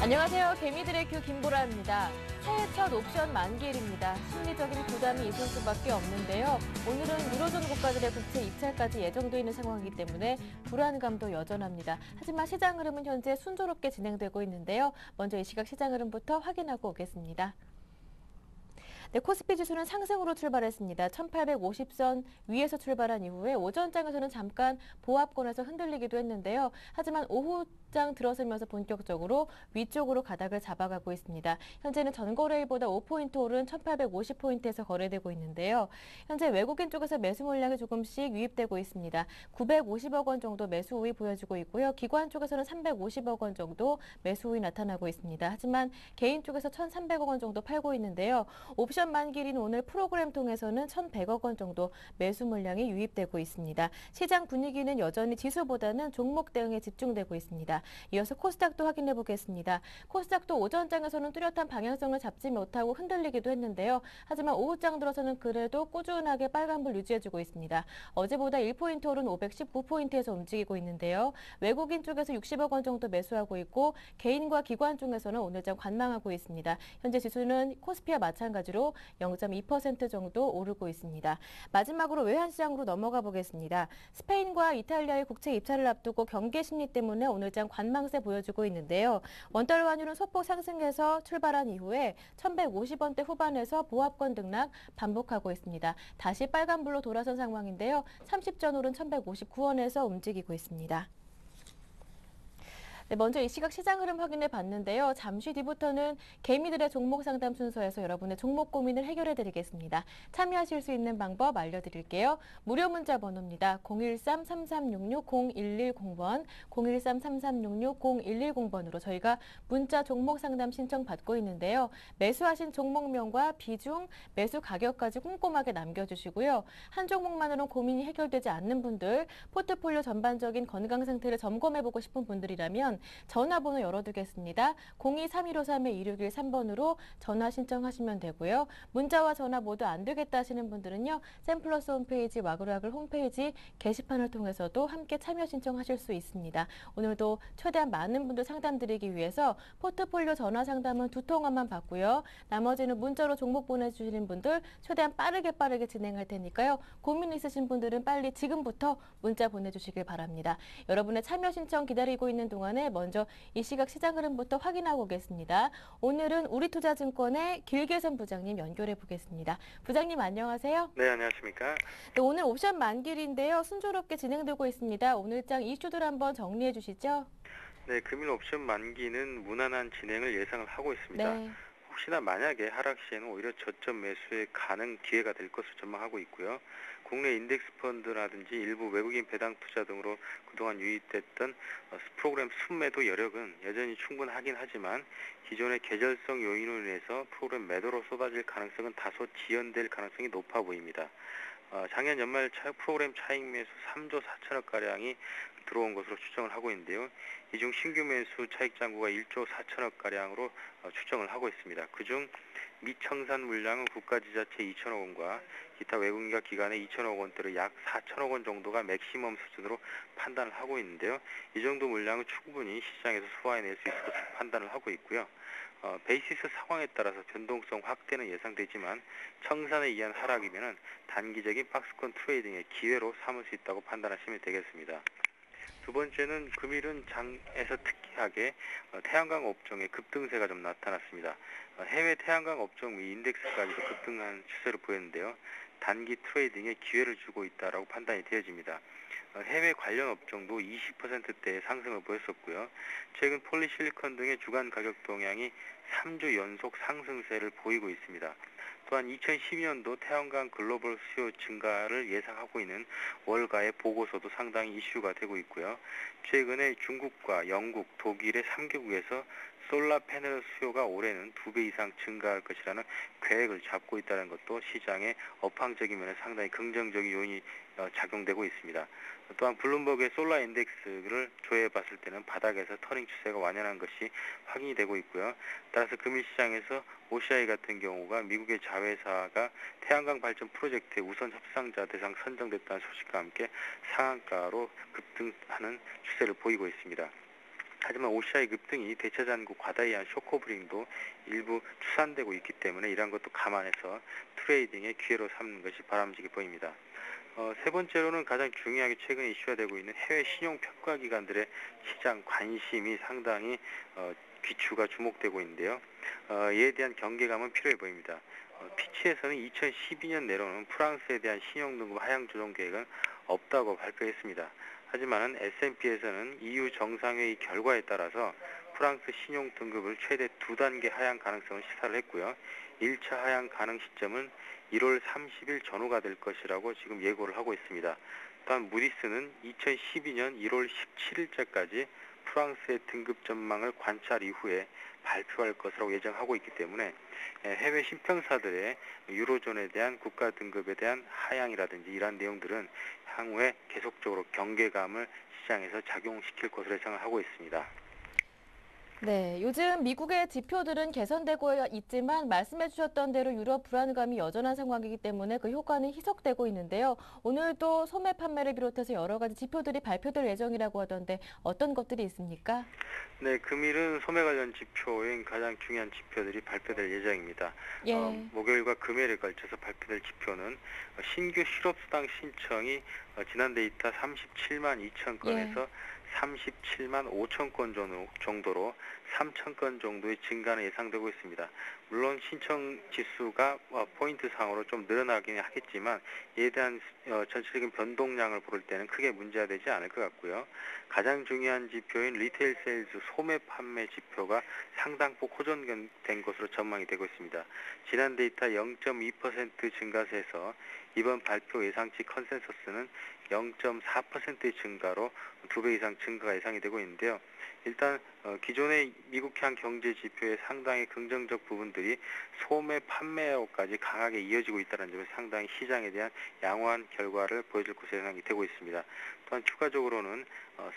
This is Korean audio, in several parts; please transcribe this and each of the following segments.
안녕하세요. 개미들의 큐 김보라입니다. 새해 첫 옵션 만기일입니다. 심리적인 부담이 있을 수밖에 없는데요. 오늘은 유로존 국가들의 국채 입찰까지 예정돼 있는 상황이기 때문에 불안감도 여전합니다. 하지만 시장 흐름은 현재 순조롭게 진행되고 있는데요. 먼저 이 시각 시장 흐름부터 확인하고 오겠습니다. 네, 코스피 지수는 상승으로 출발했습니다. 1850선 위에서 출발한 이후에 오전장에서는 잠깐 보합권에서 흔들리기도 했는데요. 하지만 오후장 들어서면서 본격적으로 위쪽으로 가닥을 잡아가고 있습니다. 현재는 전거래일보다 5포인트 오른 1850포인트에서 거래되고 있는데요. 현재 외국인 쪽에서 매수 물량이 조금씩 유입되고 있습니다. 950억 원 정도 매수 우위 보여주고 있고요. 기관 쪽에서는 350억 원 정도 매수 우위 나타나고 있습니다. 하지만 개인 쪽에서 1,300억 원 정도 팔고 있는데요. 옵션 만기일인 오늘 프로그램 통해서는 1,100억 원 정도 매수 물량이 유입되고 있습니다. 시장 분위기는 여전히 지수보다는 종목 대응에 집중되고 있습니다. 이어서 코스닥도 확인해 보겠습니다. 코스닥도 오전장에서는 뚜렷한 방향성을 잡지 못하고 흔들리기도 했는데요. 하지만 오후장 들어서는 그래도 꾸준하게 빨간불 유지해주고 있습니다. 어제보다 1포인트 오른 519포인트에서 움직이고 있는데요. 외국인 쪽에서 60억 원 정도 매수하고 있고 개인과 기관 중에서는 오늘장 관망하고 있습니다. 현재 지수는 코스피와 마찬가지로 0.2% 정도 오르고 있습니다. 마지막으로 외환시장으로 넘어가 보겠습니다. 스페인과 이탈리아의 국채 입찰을 앞두고 경계 심리 때문에 오늘장 관망세 보여주고 있는데요. 원달러 환율은 소폭 상승해서 출발한 이후에 1,150원대 후반에서 보합권 등락 반복하고 있습니다. 다시 빨간불로 돌아선 상황인데요. 30전 오른 1,159원에서 움직이고 있습니다. 네, 먼저 이 시각 시장 흐름 확인해 봤는데요. 잠시 뒤부터는 개미들의 종목 상담 순서에서 여러분의 종목 고민을 해결해 드리겠습니다. 참여하실 수 있는 방법 알려드릴게요. 무료 문자 번호입니다. 013-3366-0110번, 013-3366-0110번으로 저희가 문자 종목 상담 신청 받고 있는데요. 매수하신 종목명과 비중, 매수 가격까지 꼼꼼하게 남겨주시고요. 한 종목만으로는 고민이 해결되지 않는 분들, 포트폴리오 전반적인 건강 상태를 점검해보고 싶은 분들이라면 전화번호 열어두겠습니다. 02-3153-2613번으로 전화 신청하시면 되고요. 문자와 전화 모두 안 되겠다 하시는 분들은요. 샘플러스 홈페이지, 와그락을 홈페이지 게시판을 통해서도 함께 참여 신청하실 수 있습니다. 오늘도 최대한 많은 분들 상담드리기 위해서 포트폴리오 전화 상담은 2통화만 받고요. 나머지는 문자로 종목 보내주시는 분들 최대한 빠르게 진행할 테니까요. 고민 있으신 분들은 빨리 지금부터 문자 보내주시길 바랍니다. 여러분의 참여 신청 기다리고 있는 동안에 먼저 이 시각 시장 흐름부터 확인하고 오겠습니다. 오늘은 우리투자증권의 길계선 부장님 연결해 보겠습니다. 부장님 안녕하세요. 네, 안녕하십니까. 네, 오늘 옵션 만기일인데요. 순조롭게 진행되고 있습니다. 오늘장 이슈들 한번 정리해 주시죠. 네, 금일 옵션 만기는 무난한 진행을 예상을 하고 있습니다. 네. 혹시나 만약에 하락 시에는 오히려 저점 매수의 가능 기회가 될 것으로 전망하고 있고요. 국내 인덱스 펀드라든지 일부 외국인 배당 투자 등으로 그동안 유입됐던 프로그램 순매도 여력은 여전히 충분하긴 하지만 기존의 계절성 요인으로 인해서 프로그램 매도로 쏟아질 가능성은 다소 지연될 가능성이 높아 보입니다. 작년 연말 프로그램 차익 매수 3조 4천억가량이 들어온 것으로 추정을 하고 있는데요. 이 중 신규 매수 차익 잔고가 1조 4천억가량으로 추정을 하고 있습니다. 그중 미청산 물량은 국가지자체 2천억 원과 기타 외국인과 기관의 2천억 원대로 약 4천억 원 정도가 맥시멈 수준으로 판단을 하고 있는데요. 이 정도 물량은 충분히 시장에서 소화해낼 수 있을 것으로 판단을 하고 있고요. 베이시스 상황에 따라서 변동성 확대는 예상되지만 청산에 의한 하락이면 단기적인 박스권 트레이딩의 기회로 삼을 수 있다고 판단하시면 되겠습니다. 두 번째는 금일은 장에서 특이하게 태양광 업종의 급등세가 좀 나타났습니다. 해외 태양광 업종 및 인덱스까지도 급등한 추세를 보였는데요. 단기 트레이딩에 기회를 주고 있다라고 판단이 되어집니다. 해외 관련 업종도 20%대의 상승을 보였었고요. 최근 폴리실리콘 등의 주간 가격 동향이 3주 연속 상승세를 보이고 있습니다. 또한 2012년도 태양광 글로벌 수요 증가를 예상하고 있는 월가의 보고서도 상당히 이슈가 되고 있고요. 최근에 중국과 영국, 독일의 3개국에서 솔라 패널 수요가 올해는 2배 이상 증가할 것이라는 계획을 잡고 있다는 것도 시장의 업황적인 면에 상당히 긍정적인 요인이 작용되고 있습니다. 또한 블룸버그의 솔라 인덱스를 조회해봤을 때는 바닥에서 터닝 추세가 완연한 것이 확인이 되고 있고요. 따라서 금일시장에서 OCI 같은 경우가 미국의 자회사가 태양광 발전 프로젝트의 우선 협상자 대상 선정됐다는 소식과 함께 상한가로 급등하는 추세를 보이고 있습니다. 하지만 OCI 급등이 대차 잔고 과다에 의한 쇼커브링도 일부 추산되고 있기 때문에 이러한 것도 감안해서 트레이딩의 기회로 삼는 것이 바람직해 보입니다. 세 번째로는 가장 중요하게 최근에 이슈가 되고 있는 해외 신용평가기관들의 시장 관심이 상당히 귀추가 주목되고 있는데요. 이에 대한 경계감은 필요해 보입니다. 피치에서는 2012년 내로는 프랑스에 대한 신용등급 하향 조정 계획은 없다고 발표했습니다. 하지만 S&P에서는 EU 정상회의 결과에 따라서 프랑스 신용등급을 최대 2단계 하향 가능성을 시사를 했고요. 1차 하향 가능 시점은 1월 30일 전후가 될 것이라고 지금 예고를 하고 있습니다. 또한 무디스는 2012년 1월 17일자까지 프랑스의 등급 전망을 관찰 이후에 발표할 것이라고 예정하고 있기 때문에 해외 신평사들의 유로존에 대한 국가 등급에 대한 하향이라든지 이러한 내용들은 향후에 계속적으로 경계감을 시장에서 작용시킬 것으로 예상을 하고 있습니다. 네, 요즘 미국의 지표들은 개선되고 있지만 말씀해 주셨던 대로 유럽 불안감이 여전한 상황이기 때문에 그 효과는 희석되고 있는데요. 오늘도 소매 판매를 비롯해서 여러 가지 지표들이 발표될 예정이라고 하던데 어떤 것들이 있습니까? 네, 금일은 소매 관련 지표인 가장 중요한 지표들이 발표될 예정입니다. 예. 목요일과 금요일에 걸쳐서 발표될 지표는 신규 실업수당 신청이 지난 데이터 37만 2천 건에서 37만 5천 건 정도로 3천 건 정도의 증가는 예상되고 있습니다. 물론 신청 지수가 포인트 상으로 좀 늘어나긴 하겠지만 이에 대한 전체적인 변동량을 볼 때는 크게 문제가 되지 않을 것 같고요. 가장 중요한 지표인 리테일 세일즈 소매 판매 지표가 상당폭 호전된 것으로 전망이 되고 있습니다. 지난 데이터 0.2% 증가세에서 이번 발표 예상치 컨센서스는 0.4%의 증가로 2배 이상 증가가 예상이 되고 있는데요. 일단 기존의 미국향 경제 지표의 상당히 긍정적 부분들이 소매 판매로까지 강하게 이어지고 있다는 점에서 상당히 시장에 대한 양호한 결과를 보여줄 것으로 예상이 되고 있습니다. 또한 추가적으로는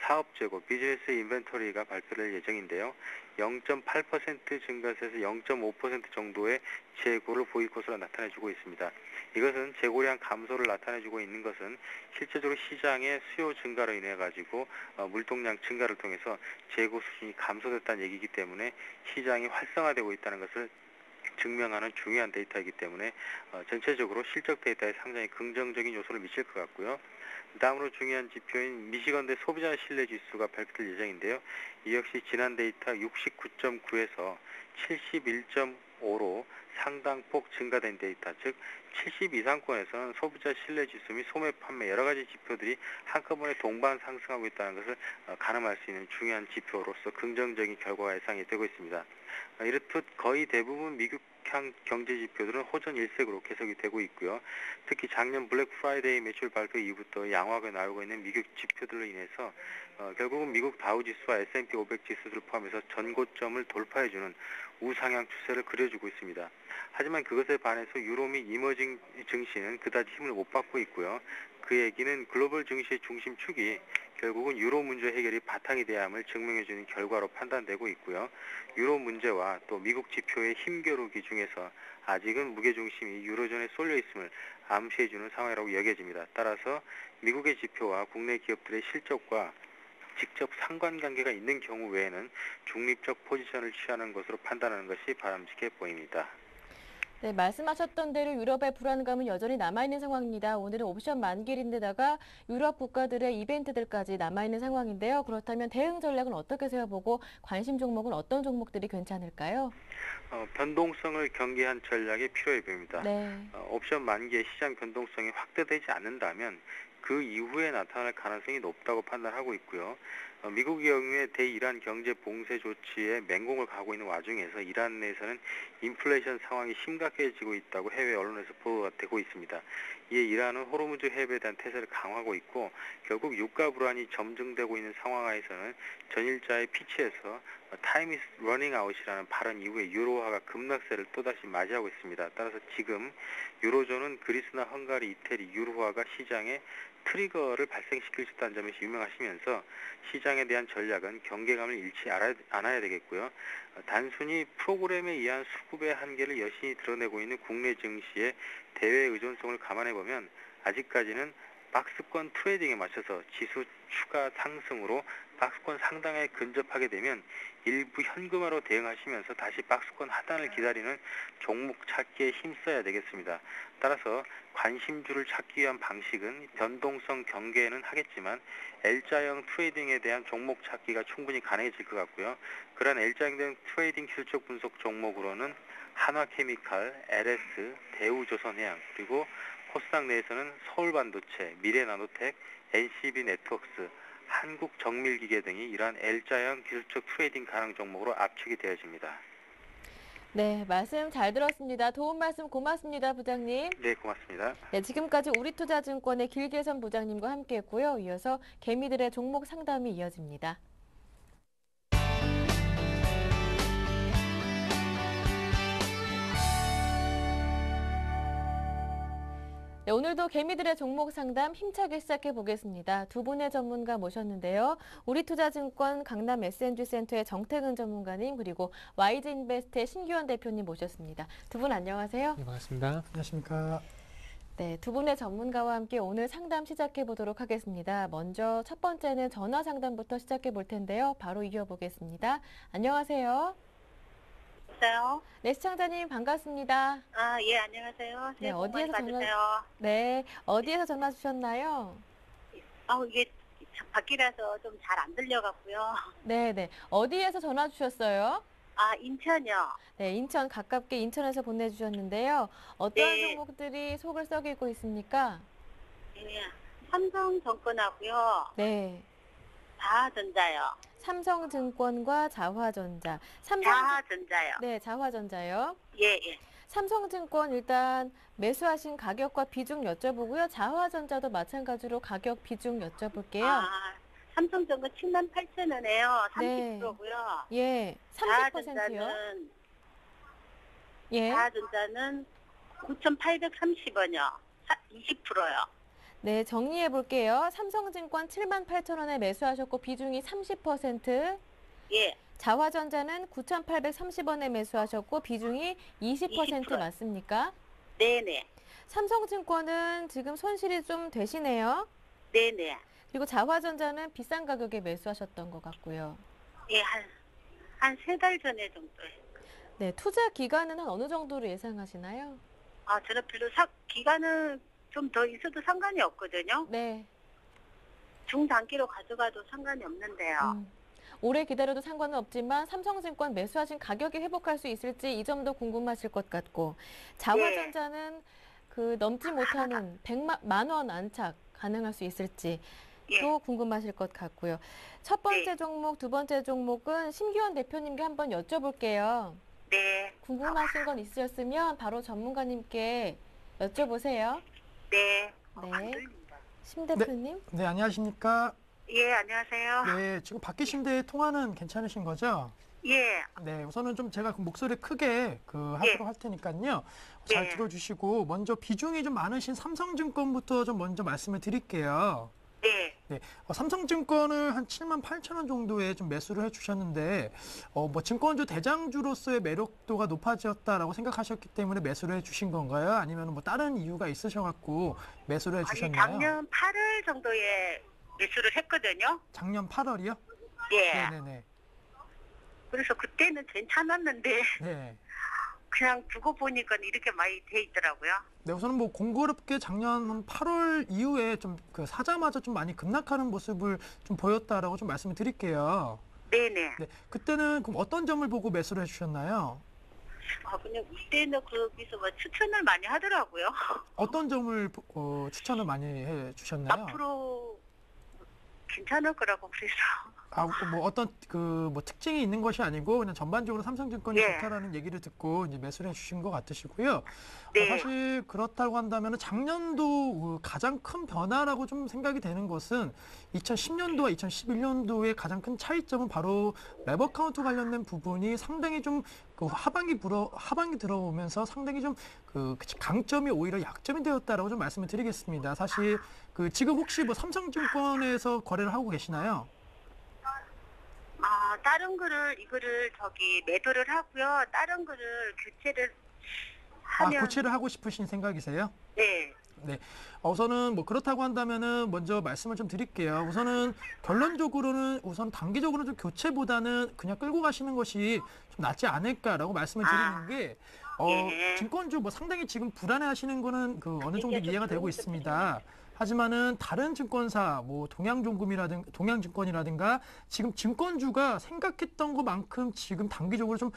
사업재고 비즈니스 인벤토리가 발표될 예정인데요. 0.8% 증가세에서 0.5% 정도의 재고를 보일 것으로 나타내주고 있습니다. 이것은 재고량 감소를 나타내주고 있는 것은 실제적으로 시장의 수요 증가로 인해 가지고 물동량 증가를 통해서 재고 수준이 감소됐다는 얘기이기 때문에 시장이 활성화되고 있다는 것을 증명하는 중요한 데이터이기 때문에 전체적으로 실적 데이터에 상당히 긍정적인 요소를 미칠 것 같고요. 다음으로 중요한 지표인 미시건대 소비자 신뢰 지수가 발표될 예정인데요. 이 역시 지난 데이터 69.9에서 71.5로 상당폭 증가된 데이터, 즉 70 이상권에서는 소비자 신뢰 지수 및 소매 판매 여러 가지 지표들이 한꺼번에 동반 상승하고 있다는 것을 가늠할 수 있는 중요한 지표로서 긍정적인 결과가 예상이 되고 있습니다. 이렇듯 거의 대부분 미국향 경제 지표들은 호전 일색으로 계속이 되고 있고요. 특히 작년 블랙 프라이데이 매출 발표 이후부터 양호하게 나오고 있는 미국 지표들로 인해서 결국은 미국 다우 지수와 S&P 500 지수를 포함해서 전고점을 돌파해주는 우상향 추세를 그려주고 있습니다. 하지만 그것에 반해서 유로 및 이머징 증시는 그다지 힘을 못 받고 있고요. 그 얘기는 글로벌 증시의 중심축이 결국은 유로 문제 해결이 바탕이 돼야 함을 증명해주는 결과로 판단되고 있고요. 유로 문제와 또 미국 지표의 힘겨루기 중에서 아직은 무게중심이 유로존에 쏠려 있음을 암시해주는 상황이라고 여겨집니다. 따라서 미국의 지표와 국내 기업들의 실적과 직접 상관관계가 있는 경우 외에는 중립적 포지션을 취하는 것으로 판단하는 것이 바람직해 보입니다. 네, 말씀하셨던 대로 유럽의 불안감은 여전히 남아있는 상황입니다. 오늘은 옵션 만기일인데다가 유럽 국가들의 이벤트들까지 남아있는 상황인데요. 그렇다면 대응 전략은 어떻게 세워보고 관심 종목은 어떤 종목들이 괜찮을까요? 변동성을 경계한 전략이 필요해 보입니다. 네. 옵션 만기의 시장 변동성이 확대되지 않는다면 그 이후에 나타날 가능성이 높다고 판단하고 있고요. 미국의 경우에 대이란 경제 봉쇄 조치에 맹공을 가고 있는 와중에서 이란 내에서는 인플레이션 상황이 심각해지고 있다고 해외 언론에서 보도가 되고 있습니다. 이에 이란은 호르무즈 해협에 대한 태세를 강화하고 있고 결국 유가 불안이 점증되고 있는 상황하에서는 전일자의 피치에서 타임 is running out이라는 발언 이후에 유로화가 급락세를 또다시 맞이하고 있습니다. 따라서 지금 유로존은 그리스나 헝가리, 이태리, 유로화가 시장에 트리거를 발생시킬 수 있다는 점에서 유명하시면서 시장에 대한 전략은 경계감을 잃지 않아야 되겠고요. 단순히 프로그램에 의한 수급의 한계를 여실히 드러내고 있는 국내 증시의 대외 의존성을 감안해보면 아직까지는 박스권 트레이딩에 맞춰서 지수 추가 상승으로 박스권 상단에 근접하게 되면 일부 현금화로 대응하시면서 다시 박스권 하단을 기다리는 종목 찾기에 힘써야 되겠습니다. 따라서 관심주를 찾기 위한 방식은 변동성 경계는 하겠지만 L자형 트레이딩에 대한 종목 찾기가 충분히 가능해질 것 같고요. 그러한 L자형 트레이딩 실적 분석 종목으로는 한화케미칼, LS, 대우조선해양, 그리고 코스닥 내에서는 서울반도체, 미래나노텍, NCB네트워크스, 한국정밀기계 등이 이러한 L자형 기술적 트레이딩 가능 종목으로 압축이 되어집니다. 네, 말씀 잘 들었습니다. 도움 말씀 고맙습니다, 부장님. 네, 고맙습니다. 네, 지금까지 우리투자증권의 길계선 부장님과 함께했고요. 이어서 개미들의 종목 상담이 이어집니다. 네, 오늘도 개미들의 종목 상담 힘차게 시작해 보겠습니다. 두 분의 전문가 모셨는데요. 우리투자증권 강남 S&G센터의 정태근 전문가님 그리고 YG인베스트의 신규현 대표님 모셨습니다. 두 분 안녕하세요. 네, 반갑습니다. 안녕하십니까. 네, 두 분의 전문가와 함께 오늘 상담 시작해 보도록 하겠습니다. 먼저 첫 번째는 전화 상담부터 시작해 볼 텐데요. 바로 이어보겠습니다. 안녕하세요. 여보세요? 네, 시청자님 반갑습니다. 아, 예, 안녕하세요. 네, 복 많이 어디에서 전화- 받으세요. 네, 어디에서 전화 주셨나요? 이게 밖이라서 좀 잘 안 들려갖고요. 네, 네. 어디에서 전화 주셨어요? 아, 인천이요. 네, 인천 가깝게 인천에서 보내주셨는데요. 어떤 네. 종목들이 속을 썩이고 있습니까? 예, 삼성증권하고요. 네, 자하전자요. 삼성증권과 자화전자. 자하전자요. 네, 자화전자요. 예, 예. 삼성증권 일단 매수하신 가격과 비중 여쭤보고요. 자화전자도 마찬가지로 가격 비중 여쭤볼게요. 아, 삼성증권 78,000원에요. 네. 30%고요. 예, 30%요. 예. 자하전자는 9,830원이요. 20%요. 네, 정리해 볼게요. 삼성증권 78,000원에 매수하셨고 비중이 30%, 예, 자화전자는 9,830원에 매수하셨고 비중이 20% 20%. 맞습니까? 네네. 삼성증권은 지금 손실이 좀 되시네요. 네네. 그리고 자화전자는 비싼 가격에 매수하셨던 것 같고요. 예, 한 3달 전에 정도에. 네, 투자 기간은 한 어느 정도로 예상하시나요? 아, 저는 별로 기간은 좀 더 있어도 상관이 없거든요. 네, 중단기로 가져가도 상관이 없는데요. 오래 기다려도 상관은 없지만 삼성증권 매수하신 가격이 회복할 수 있을지 이 점도 궁금하실 것 같고 자화전자는 그 넘지 못하는 100만 원 안착 가능할 수 있을지 예, 또 궁금하실 것 같고요. 첫 번째 종목, 두 번째 종목은 심기원 대표님께 한번 여쭤볼게요. 네, 궁금하신 건 있으셨으면 바로 전문가님께 여쭤보세요. 네. 네. 안 들린다. 심 대표님. 네, 안녕하십니까. 예, 안녕하세요. 네, 지금 바뀌신데 통화는 괜찮으신 거죠? 예, 네, 우선은 좀 제가 그 목소리 크게 하도록 할 테니까요. 잘 예. 들어주시고 먼저 비중이 좀 많으신 삼성증권부터 좀 먼저 말씀을 드릴게요. 네. 네, 삼성증권을 한 78,000원 정도에 좀 매수를 해주셨는데, 뭐 증권주 대장주로서의 매력도가 높아졌다라고 생각하셨기 때문에 매수를 해주신 건가요? 아니면 뭐 다른 이유가 있으셔갖고 매수를 아니, 해주셨나요? 작년 8월 정도에 매수를 했거든요. 작년 8월이요? 예. 네네네. 그래서 그때는 괜찮았는데 네. 그냥 두고 보니까 이렇게 많이 돼 있더라고요. 네, 우선은 뭐 공교롭게 작년 8월 이후에 좀 사자마자 좀 많이 급락하는 모습을 좀 보였다라고 좀 말씀을 드릴게요. 네네. 네, 그때는 그럼 어떤 점을 보고 매수를 해주셨나요? 아, 그냥 그때는 거기서 뭐 추천을 많이 하더라고요. 어떤 점을 추천을 많이 해주셨나요? 앞으로 괜찮을 거라고 그래서. 아, 뭐 어떤 뭐 특징이 있는 것이 아니고 그냥 전반적으로 삼성증권이 예. 좋다라는 얘기를 듣고 이제 매수를 해주신 것 같으시고요. 네. 사실 그렇다고 한다면 작년도 가장 큰 변화라고 좀 생각이 되는 것은 2010년도와 2011년도의 가장 큰 차이점은 바로 레버 카운트 관련된 부분이 상당히 좀 하반기 들어오면서 상당히 좀 강점이 오히려 약점이 되었다라고 좀 말씀을 드리겠습니다. 사실 지금 혹시 뭐 삼성증권에서 거래를 하고 계시나요? 아, 다른 이거를 매도를 하고요. 다른 거를 교체를 하면. 교체를 하고 싶으신 생각이세요? 네. 네. 우선은 뭐 그렇다고 한다면은 먼저 말씀을 좀 드릴게요. 우선은 결론적으로는 우선 단기적으로는 좀 교체보다는 그냥 끌고 가시는 것이 좀 낫지 않을까라고 말씀을 드리는 게 예. 증권주 뭐 상당히 지금 불안해하시는 거는 그 어느 정도 이게 좀 이해가 되고 좋은 있습니다. 하지만은 다른 증권사 뭐 동양증권이라든가 지금 증권주가 생각했던 것만큼 지금 단기적으로 좀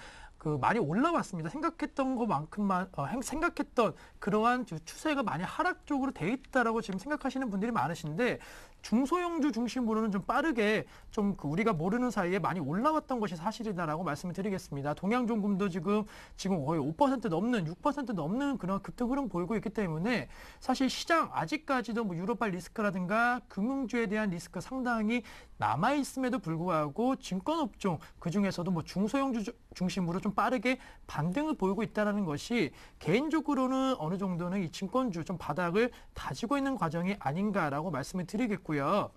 그 많이 올라왔습니다. 생각했던 것만큼만 생각했던 그러한 추세가 많이 하락 쪽으로 돼 있다라고 지금 생각하시는 분들이 많으신데 중소형주 중심으로는 좀 빠르게 좀 그 우리가 모르는 사이에 많이 올라왔던 것이 사실이다라고 말씀을 드리겠습니다. 동양종금도 지금 거의 5% 넘는 6% 넘는 그런 급등 흐름 보이고 있기 때문에 사실 시장 아직까지도 뭐 유럽발 리스크라든가 금융주에 대한 리스크 상당히 남아 있음에도 불구하고 증권업종 그 중에서도 뭐 중소형주 중심으로 좀 빠르게 반등을 보이고 있다는 것이 개인적으로는 어느 정도는 이 증권주 좀 바닥을 다지고 있는 과정이 아닌가라고 말씀을 드리겠고요.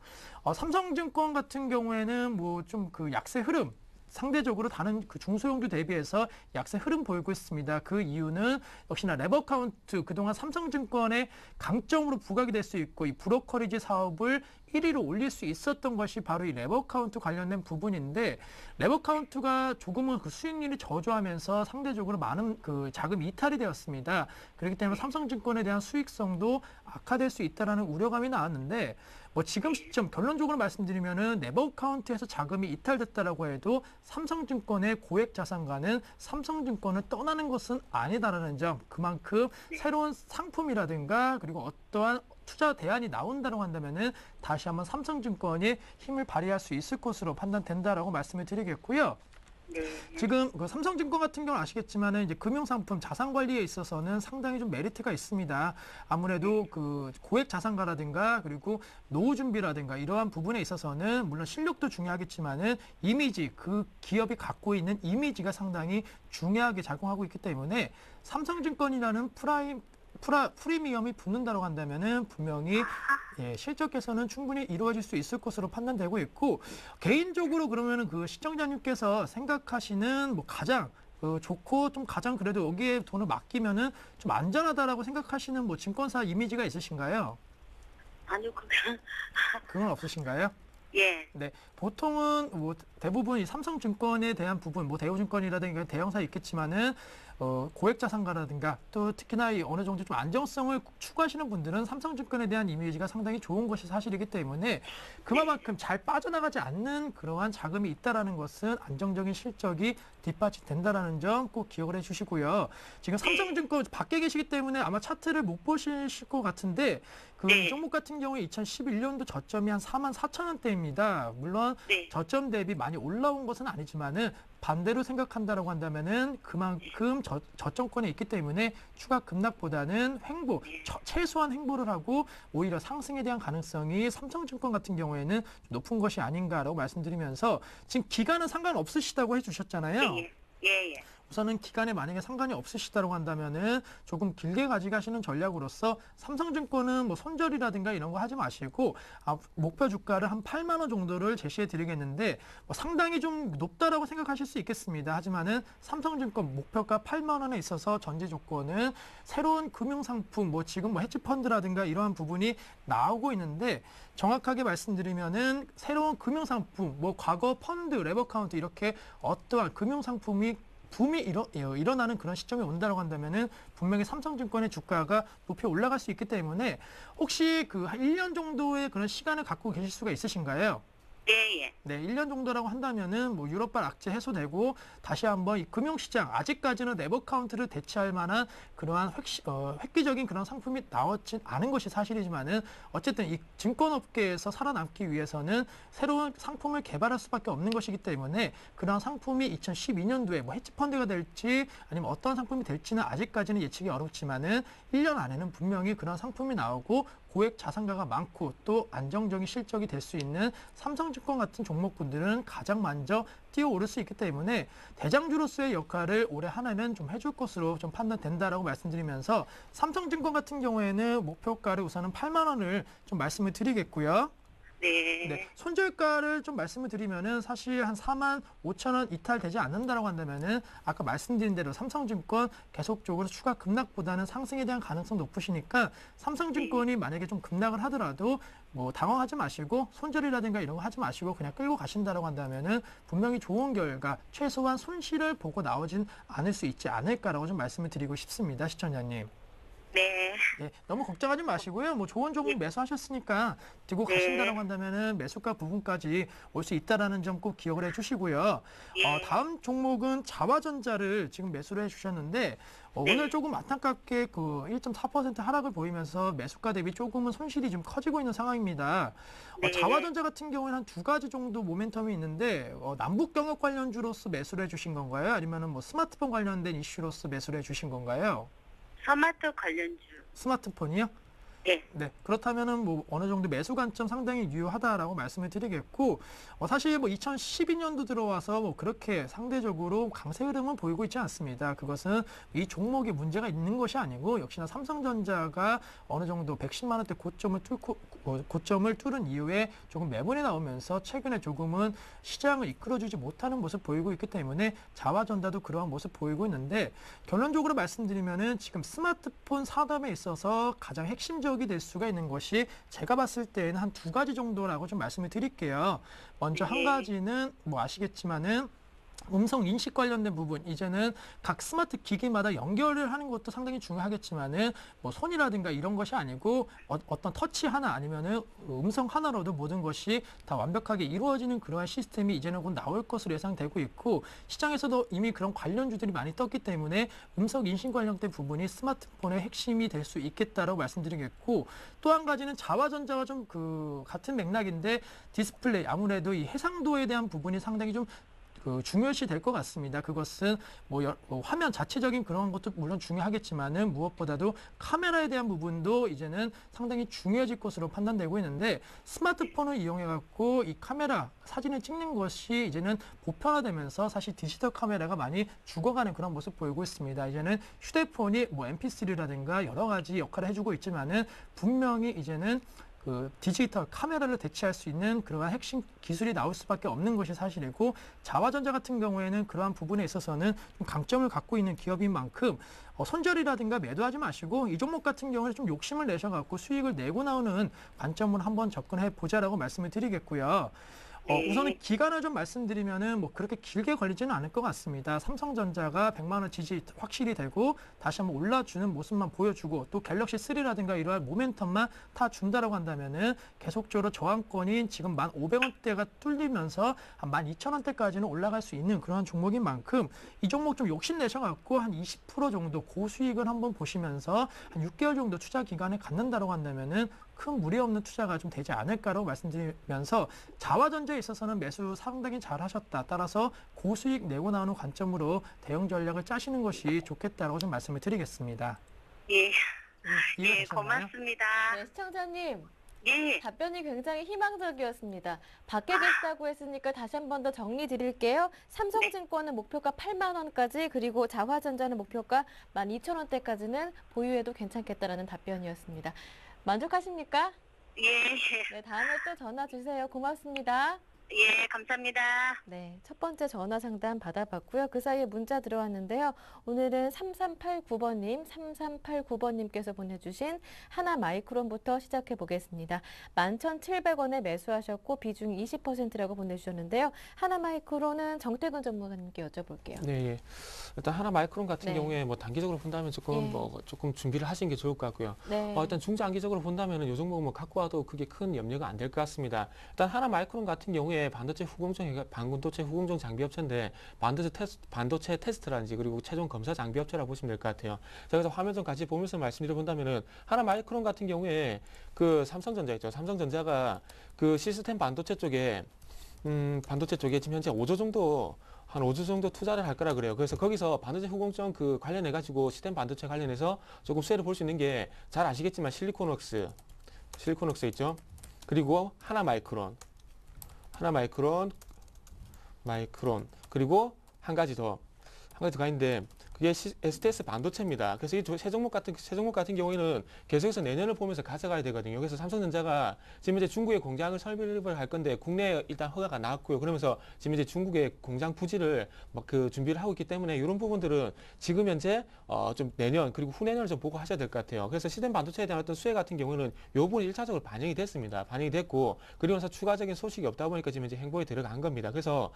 삼성증권 같은 경우에는 뭐 좀 그 약세 흐름 상대적으로 다른 그 중소형주 대비해서 약세 흐름 보이고 있습니다. 그 이유는 역시나 레버카운트 그동안 삼성증권의 강점으로 부각이 될 수 있고 이 브로커리지 사업을 1위로 올릴 수 있었던 것이 바로 이 레버카운트 관련된 부분인데 레버카운트가 조금은 그 수익률이 저조하면서 상대적으로 많은 그 자금 이탈이 되었습니다. 그렇기 때문에 삼성증권에 대한 수익성도 악화될 수 있다는 우려감이 나왔는데 뭐 지금 시점 결론적으로 말씀드리면은 레버카운트에서 자금이 이탈됐다라고 해도 삼성증권의 고액 자산가는 삼성증권을 떠나는 것은 아니다라는 점 그만큼 새로운 상품이라든가 그리고 어떠한 투자 대안이 나온다고 한다면은 다시 한번 삼성증권이 힘을 발휘할 수 있을 것으로 판단된다라고 말씀을 드리겠고요. 네. 지금 그 삼성증권 같은 경우는 아시겠지만은 이제 금융상품 자산 관리에 있어서는 상당히 좀 메리트가 있습니다. 아무래도 그 고액 자산가라든가 그리고 노후 준비라든가 이러한 부분에 있어서는 물론 실력도 중요하겠지만은 이미지 그 기업이 갖고 있는 이미지가 상당히 중요하게 작용하고 있기 때문에 삼성증권이라는 프리미엄이 붙는다고 한다면은 분명히 실적 개선은 충분히 이루어질 수 있을 것으로 판단되고 있고 개인적으로 그러면은 그 시청자님께서 생각하시는 뭐 가장 좋고 좀 가장 그래도 여기에 돈을 맡기면은 좀 안전하다라고 생각하시는 뭐 증권사 이미지가 있으신가요? 아니요, 그건 없으신가요? 예. 네, 보통은 뭐 대부분 이 삼성증권에 대한 부분, 뭐 대우증권이라든가 대형사 있겠지만은 고액 자산가라든가 또 특히나 이 어느 정도 좀 안정성을 추구하시는 분들은 삼성증권에 대한 이미지가 상당히 좋은 것이 사실이기 때문에 그만큼 잘 빠져나가지 않는 그러한 자금이 있다라는 것은 안정적인 실적이 뒷받침된다라는 점 꼭 기억을 해주시고요. 지금 삼성증권 밖에 계시기 때문에 아마 차트를 못 보실 것 같은데 그 종목 같은 경우에 2011년도 저점이 한 44,000원대입니다. 물론 네. 저점 대비 많이 올라온 것은 아니지만은 반대로 생각한다라고 한다면은 그만큼 저점권에 있기 때문에 추가 급락보다는 횡보, 최소한 횡보를 하고 오히려 상승에 대한 가능성이 삼성증권 같은 경우에는 좀 높은 것이 아닌가라고 말씀드리면서 지금 기간은 상관없으시다고 해주셨잖아요. 예. 우선은 기간에 만약에 상관이 없으시다고 한다면은 조금 길게 가져가시는 전략으로서 삼성증권은 뭐 손절이라든가 이런 거 하지 마시고 목표 주가를 한 8만 원 정도를 제시해 드리겠는데 뭐 상당히 좀 높다라고 생각하실 수 있겠습니다. 하지만은 삼성증권 목표가 8만 원에 있어서 전제 조건은 새로운 금융상품 뭐 지금 뭐 헤지펀드라든가 이러한 부분이 나오고 있는데 정확하게 말씀드리면은 새로운 금융상품 뭐 과거 펀드, 레버카운트 이렇게 어떠한 금융상품이 붐이 일어나는 그런 시점이 온다고 한다면은 분명히 삼성증권의 주가가 높이 올라갈 수 있기 때문에 혹시 그 한 1년 정도의 그런 시간을 갖고 계실 수가 있으신가요? 예. 네, 1년 정도라고 한다면은 뭐 유럽발 악재 해소되고 다시 한번 이 금융시장 아직까지는 레버카운트를 대체할 만한 그러한 획기적인 그런 상품이 나왔진 않은 것이 사실이지만은 어쨌든 이 증권업계에서 살아남기 위해서는 새로운 상품을 개발할 수밖에 없는 것이기 때문에 그런 상품이 2012년도에 뭐 헤지펀드가 될지 아니면 어떤 상품이 될지는 아직까지는 예측이 어렵지만은 1년 안에는 분명히 그런 상품이 나오고 고액 자산가가 많고 또 안정적인 실적이 될 수 있는 삼성증권 같은 종목군들은 가장 먼저 뛰어오를 수 있기 때문에 대장주로서의 역할을 올해 한 해는 좀 해줄 것으로 좀 판단된다라고 말씀드리면서 삼성증권 같은 경우에는 목표가를 우선은 8만 원을 좀 말씀을 드리겠고요. 네. 네, 손절가를 좀 말씀을 드리면은 사실 한 4만 5천 원 이탈 되지 않는다라고 한다면은 아까 말씀드린 대로 삼성증권 계속적으로 추가 급락보다는 상승에 대한 가능성 높으시니까 삼성증권이 만약에 좀 급락을 하더라도 뭐 당황하지 마시고 손절이라든가 이런 거 하지 마시고 그냥 끌고 가신다라고 한다면은 분명히 좋은 결과 최소한 손실을 보고 나오진 않을 수 있지 않을까라고 좀 말씀을 드리고 싶습니다, 시청자님. 네. 예, 너무 걱정하지 마시고요. 뭐 좋은 종목 매수하셨으니까 들고 네. 가신다라고 한다면은 매수가 부분까지 올 수 있다라는 점 꼭 기억을 해주시고요. 예. 다음 종목은 자화전자를 지금 매수를 해주셨는데 네. 오늘 조금 안타깝게 그 1.4% 하락을 보이면서 매수가 대비 조금은 손실이 좀 커지고 있는 상황입니다. 네. 자화전자 같은 경우에는 한 두 가지 정도 모멘텀이 있는데 남북 경협 관련주로서 매수를 해주신 건가요? 아니면은 뭐 스마트폰 관련된 이슈로서 매수를 해주신 건가요? 스마트 관련주. 스마트폰이요? 예. 네, 그렇다면은 뭐 어느 정도 매수 관점 상당히 유효하다라고 말씀을 드리겠고, 사실 뭐 2012년도 들어와서 뭐 그렇게 상대적으로 강세 흐름은 보이고 있지 않습니다. 그것은 이 종목에 문제가 있는 것이 아니고 역시나 삼성전자가 어느 정도 110만 원대 고점을 뚫은 이후에 조금 매물이 나오면서 최근에 조금은 시장을 이끌어주지 못하는 모습 보이고 있기 때문에 자화전자도 그러한 모습 보이고 있는데 결론적으로 말씀드리면은 지금 스마트폰 산업에 있어서 가장 핵심적인 될 수가 있는 것이 제가 봤을 때는 한 두 가지 정도라고 좀 말씀을 드릴게요. 먼저 한 가지는 뭐 아시겠지만은 음성 인식 관련된 부분, 이제는 각 스마트 기기마다 연결을 하는 것도 상당히 중요하겠지만은 뭐 손이라든가 이런 것이 아니고 어떤 터치 하나 아니면은 음성 하나로도 모든 것이 다 완벽하게 이루어지는 그러한 시스템이 이제는 곧 나올 것으로 예상되고 있고 시장에서도 이미 그런 관련주들이 많이 떴기 때문에 음성 인식 관련된 부분이 스마트폰의 핵심이 될 수 있겠다라고 말씀드리겠고 또 한 가지는 자화전자와 좀 그 같은 맥락인데 디스플레이 아무래도 이 해상도에 대한 부분이 상당히 좀 중요시 될 것 같습니다. 그것은 뭐 화면 자체적인 그런 것도 물론 중요하겠지만은 무엇보다도 카메라에 대한 부분도 이제는 상당히 중요해질 것으로 판단되고 있는데 스마트폰을 이용해 갖고 이 카메라 사진을 찍는 것이 이제는 보편화되면서 사실 디지털 카메라가 많이 죽어가는 그런 모습 보이고 있습니다. 이제는 휴대폰이 뭐 MP3라든가 여러 가지 역할을 해주고 있지만은 분명히 이제는 그 디지털 카메라를 대체할 수 있는 그러한 핵심 기술이 나올 수밖에 없는 것이 사실이고 자화전자 같은 경우에는 그러한 부분에 있어서는 좀 강점을 갖고 있는 기업인 만큼 손절이라든가 매도하지 마시고 이 종목 같은 경우는 좀 욕심을 내셔갖고 수익을 내고 나오는 관점으로 한번 접근해 보자라고 말씀을 드리겠고요. 우선은 기간을 좀 말씀드리면은 뭐 그렇게 길게 걸리지는 않을 것 같습니다. 삼성전자가 100만 원 지지 확실히 되고 다시 한번 올라주는 모습만 보여주고 또 갤럭시 3라든가 이러한 모멘텀만 타준다라고 한다면은 계속적으로 저항권인 지금 1,500원대가 뚫리면서 한 12,000원대까지는 올라갈 수 있는 그러한 종목인 만큼 이 종목 좀 욕심 내셔갖고 한 20% 정도 고수익을 한번 보시면서 한 6개월 정도 투자 기간을 갖는다라고 한다면은 큰 무리 없는 투자가 좀 되지 않을까라고 말씀드리면서 자화전자에 있어서는 매수 상당히 잘 하셨다. 따라서 고수익 내고 나오는 관점으로 대응 전략을 짜시는 것이 좋겠다라고 좀 말씀을 드리겠습니다. 예. 예, 네, 고맙습니다. 시청자님. 예. 답변이 굉장히 희망적이었습니다. 밖에 계시다고 했으니까 다시 한 번 더 정리 드릴게요. 삼성증권은 목표가 8만 원까지 그리고 자화전자는 목표가 12,000원대까지는 보유해도 괜찮겠다라는 답변이었습니다. 만족하십니까? 예. 네, 다음에 또 전화 주세요. 고맙습니다. 예, 감사합니다. 네, 첫 번째 전화 상담 받아봤고요. 그 사이에 문자 들어왔는데요. 오늘은 3389번님께서 보내주신 하나마이크론부터 시작해 보겠습니다. 11,700원에 매수하셨고 비중 20%라고 보내주셨는데요. 하나마이크론은 정태근 전문가님께 여쭤볼게요. 네, 예. 일단 하나마이크론 같은 네. 경우에 뭐 단기적으로 본다면 조금 예. 조금 준비를 하시는 게 좋을 것 같고요. 네. 일단 중장기적으로 본다면은 요 종목 뭐 갖고 와도 그게 큰 염려가 안 될 것 같습니다. 일단 하나마이크론 같은 경우에 반도체 후공정 장비 업체인데 반도체 테스트라든지 그리고 최종 검사 장비 업체라고 보시면 될 것 같아요. 자, 그래서 화면 좀 같이 보면서 말씀드려 본다면은 하나마이크론 같은 경우에 그 삼성전자 있죠. 삼성전자가 그 시스템 반도체 쪽에 지금 현재 5조 정도 투자를 할 거라 그래요. 그래서 거기서 반도체 후공정 그 관련해 가지고 시스템 반도체 관련해서 조금 수혜를 볼 수 있는 게 잘 아시겠지만 실리콘웍스 있죠. 그리고 하나마이크론, 그리고 한 가지 더 가 있는데 그게 STS 반도체입니다. 그래서 이 세 종목 같은 경우에는 계속해서 내년을 보면서 가져가야 되거든요. 그래서 삼성전자가 지금 이제 중국에 공장을 설립을 할 건데 국내에 일단 허가가 나왔고요. 그러면서 지금 이제 중국의 공장 부지를 막 그 준비를 하고 있기 때문에 이런 부분들은 지금 현재 좀 내년 그리고 후내년을 좀 보고 하셔야 될 것 같아요. 그래서 시스템 반도체에 대한 어떤 수혜 같은 경우는 이 부분이 1차적으로 반영이 됐습니다. 반영이 됐고 그리고 나서 추가적인 소식이 없다 보니까 지금 이제 행보에 들어간 겁니다. 그래서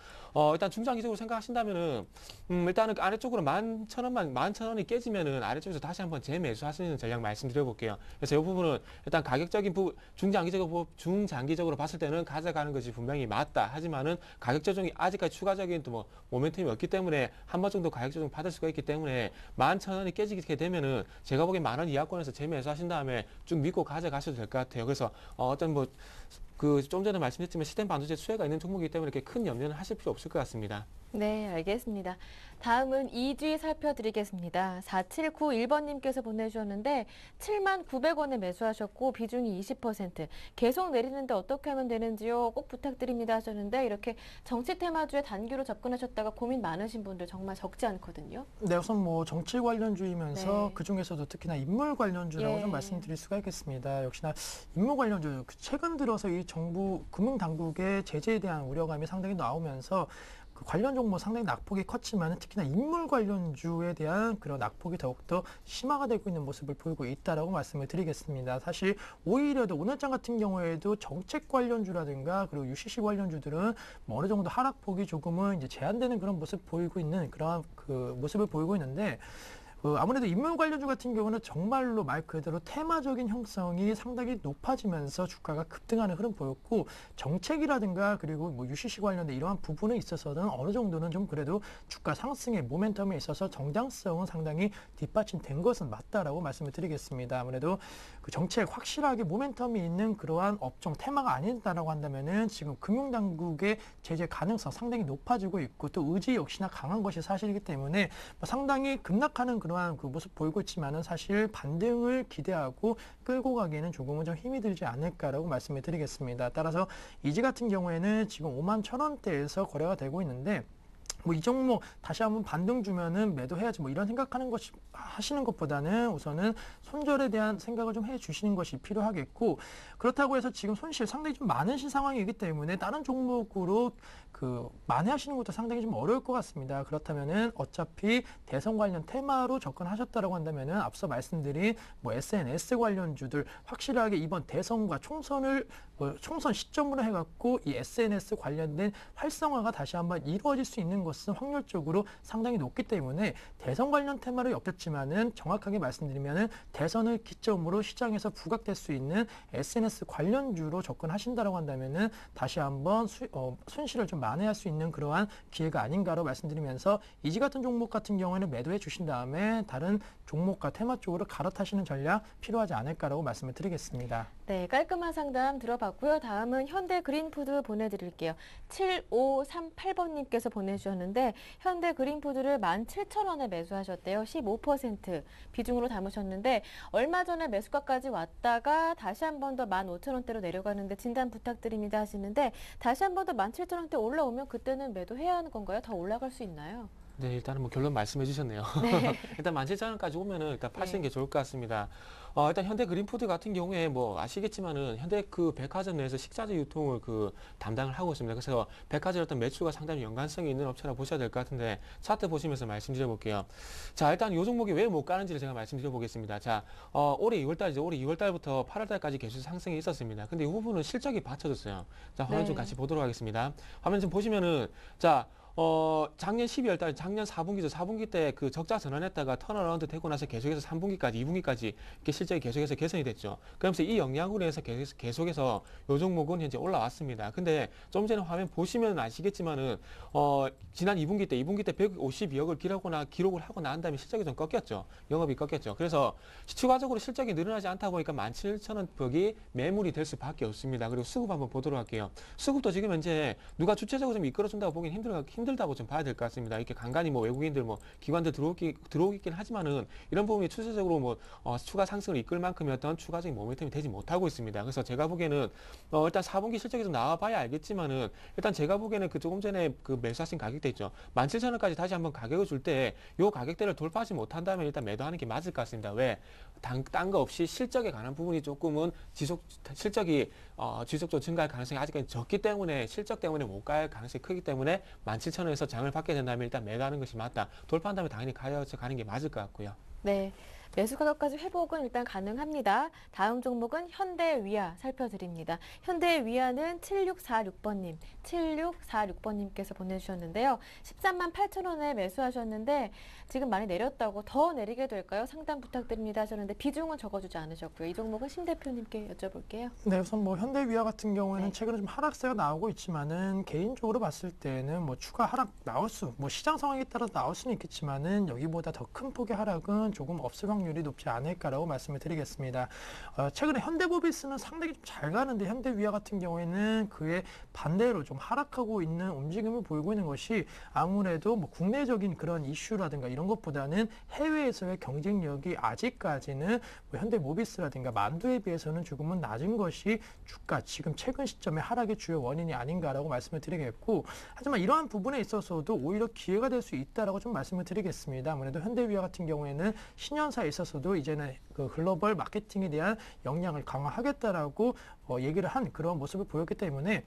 일단 중장기적으로 생각하신다면은 일단은 아래쪽으로 11,000원이 깨지면은 아래쪽에서 다시 한번 재매수하시는 전략 말씀드려볼게요. 그래서 이 부분은 일단 가격적인 중장기적으로 봤을 때는 가져가는 것이 분명히 맞다. 하지만은 가격 조정이 아직까지 추가적인 또 뭐 모멘텀이 없기 때문에 한 번 정도 가격 조정 받을 수가 있기 때문에 11,000원이 깨지게 되면은 제가 보기엔 10,000원 이하권에서 재매수하신 다음에 쭉 믿고 가져가셔도 될 것 같아요. 그래서 어떤 뭐 그 좀 전에 말씀드렸지만 시스템 반도체 수혜가 있는 종목이기 때문에 이렇게 큰 염려는 하실 필요 없을 것 같습니다. 네, 알겠습니다. 다음은 2주 살펴드리겠습니다. 4791번님께서 보내주셨는데 79,900원에 매수하셨고 비중이 20%. 계속 내리는데 어떻게 하면 되는지요? 꼭 부탁드립니다 하셨는데 이렇게 정치 테마주에 단기로 접근하셨다가 고민 많으신 분들 정말 적지 않거든요. 네, 우선 뭐 정치 관련주이면서 네. 그 중에서도 특히나 인물 관련주라고 예. 좀 말씀드릴 수가 있겠습니다. 역시나 인물 관련주, 최근 들어서 이 정부 금융당국의 제재에 대한 우려감이 상당히 나오면서 그 관련 종목 상당히 낙폭이 컸지만 특히나 인물 관련주에 대한 그런 낙폭이 더욱더 심화가 되고 있는 모습을 보이고 있다라고 말씀을 드리겠습니다. 사실 오히려 더 오늘장 같은 경우에도 정책 관련주라든가 그리고 UCC 관련주들은 뭐 어느 정도 하락폭이 조금은 이제 제한되는 그런 모습 보이고 있는 그러한 그 모습을 보이고 있는데 아무래도 인물 관련주 같은 경우는 정말로 말 그대로 테마적인 형성이 상당히 높아지면서 주가가 급등하는 흐름 보였고 정책이라든가 그리고 뭐 UCC 관련된 이러한 부분에 있어서는 어느 정도는 좀 그래도 주가 상승의 모멘텀에 있어서 정당성은 상당히 뒷받침된 것은 맞다라고 말씀을 드리겠습니다. 아무래도 그 정책 확실하게 모멘텀이 있는 그러한 업종 테마가 아니다라고 한다면은 지금 금융당국의 제재 가능성 상당히 높아지고 있고 또 의지 역시나 강한 것이 사실이기 때문에 뭐 상당히 급락하는 그러한 그 모습 보이고 있지만은 사실 반등을 기대하고 끌고 가기에는 조금은 좀 힘이 들지 않을까라고 말씀을 드리겠습니다. 따라서 이지 같은 경우에는 지금 51,000원대에서 거래가 되고 있는데 뭐 이 종목 다시 한번 반등 주면은 매도해야지 뭐 이런 생각하는 것이 하시는 것보다는 우선은 손절에 대한 생각을 좀 해주시는 것이 필요하겠고 그렇다고 해서 지금 손실 상당히 좀 많으신 상황이기 때문에 다른 종목으로 그 만회하시는 것도 상당히 좀 어려울 것 같습니다. 그렇다면은 어차피 대선 관련 테마로 접근하셨다라고 한다면은 앞서 말씀드린 뭐 SNS 관련주들 확실하게 이번 대선과 총선을 총선 시점으로 해갖고 이 SNS 관련된 활성화가 다시 한번 이루어질 수 있는 것은 확률적으로 상당히 높기 때문에 대선 관련 테마를 엮였지만은 정확하게 말씀드리면은 대선을 기점으로 시장에서 부각될 수 있는 SNS 관련주로 접근하신다라고 한다면은 다시 한번 손실을 좀 만회할 수 있는 그러한 기회가 아닌가로 말씀드리면서 이지 같은 종목 같은 경우에는 매도해 주신 다음에 다른 종목과 테마 쪽으로 갈아타시는 전략 필요하지 않을까라고 말씀을 드리겠습니다. 네, 깔끔한 상담 들어봤고요. 다음은 현대그린푸드 보내드릴게요. 7538번님께서 보내주셨는데 현대그린푸드를 17,000원에 매수하셨대요. 15% 비중으로 담으셨는데 얼마 전에 매수가까지 왔다가 다시 한 번 더 15,000원대로 내려가는데 진단 부탁드립니다 하시는데 다시 한 번 더 17,000원대 올라오면 그때는 매도해야 하는 건가요? 더 올라갈 수 있나요? 네, 일단은 뭐 결론 말씀해 주셨네요. 네. 일단 17,000원까지 오면은 일단 파시는 네. 게 좋을 것 같습니다. 일단 현대그린푸드 같은 경우에 뭐 아시겠지만은 현대 그 백화점 내에서 식자재 유통을 그 담당을 하고 있습니다. 그래서 백화점 어떤 매출과 상당히 연관성이 있는 업체라 보셔야 될 것 같은데 차트 보시면서 말씀드려 볼게요. 자, 일단 요 종목이 왜 못 가는지를 제가 말씀드려 보겠습니다. 자, 올해 2월달이죠. 올해 2월달부터 8월달까지 계속 상승이 있었습니다. 근데 이 부분은 실적이 받쳐졌어요. 자, 화면 좀 네. 같이 보도록 하겠습니다. 화면 좀 보시면은 자. 작년 12월 달, 작년 4분기죠. 4분기 때 그 적자 전환했다가 턴어라운드 되고 나서 계속해서 3분기까지, 2분기까지 이렇게 실적이 계속해서 개선이 됐죠. 그러면서 이 영향으로 해서 계속해서 요 종목은 현재 올라왔습니다. 근데 좀 전에 화면 보시면 아시겠지만은, 지난 2분기 때 152억을 기록을 하고 난 다음에 실적이 좀 꺾였죠. 영업이 꺾였죠. 그래서 추가적으로 실적이 늘어나지 않다 보니까 17,000원 벽이 매물이 될 수밖에 없습니다. 그리고 수급 한번 보도록 할게요. 수급도 지금 현재 누가 주체적으로 좀 이끌어준다고 보기는 힘들다고 좀 봐야 될 것 같습니다. 이렇게 간간히 뭐 외국인들 뭐 기관들 들어오긴 하지만은 이런 부분이 추세적으로 뭐 추가 상승을 이끌 만큼의 어떤 추가적인 모멘텀이 되지 못하고 있습니다. 그래서 제가 보기에는 일단 4분기 실적이 좀 나와봐야 알겠지만은 일단 제가 보기에는 그 조금 전에 그 매수하신 가격대 있죠. 17,000원까지 다시 한번 가격을 줄 때 요 가격대를 돌파하지 못한다면 일단 매도하는 게 맞을 것 같습니다. 왜? 딴 거 없이 실적에 관한 부분이 조금은 실적이 지속적으로 증가할 가능성이 아직까지 적기 때문에 실적 때문에 못 갈 가능성이 크기 때문에 17,000원에서 장을 받게 된다면 일단 매도하는 것이 맞다. 돌파한 다음에 당연히 가는 게 맞을 것 같고요. 네. 매수 가격까지 회복은 일단 가능합니다. 다음 종목은 현대위아 살펴드립니다. 현대위아는 7646번님, 7646번님께서 보내주셨는데요. 13만 8천원에 매수하셨는데 지금 많이 내렸다고 더 내리게 될까요? 상담 부탁드립니다 하셨는데 비중은 적어주지 않으셨고요. 이 종목은 심 대표님께 여쭤볼게요. 네, 우선 뭐 현대위아 같은 경우에는 네. 최근에 좀 하락세가 나오고 있지만은 개인적으로 봤을 때는 뭐 추가 하락 뭐 시장 상황에 따라서 나올 수는 있겠지만은 여기보다 더 큰 폭의 하락은 조금 없을 확률이 높지 않을까라고 말씀을 드리겠습니다. 최근에 현대모비스는 상당히 좀 잘 가는데 현대위아 같은 경우에는 그에 반대로 좀 하락하고 있는 움직임을 보이고 있는 것이 아무래도 뭐 국내적인 그런 이슈라든가 이런 것보다는 해외에서의 경쟁력이 아직까지는 뭐 현대모비스라든가 만두에 비해서는 조금은 낮은 것이 주가 지금 최근 시점의 하락의 주요 원인이 아닌가라고 말씀을 드리겠고, 하지만 이러한 부분에 있어서도 오히려 기회가 될 수 있다라고 좀 말씀을 드리겠습니다. 아무래도 현대위아 같은 경우에는 신년사에 있어서도 이제는 그 글로벌 마케팅에 대한 역량을 강화하겠다라고 얘기를 한 그런 모습을 보였기 때문에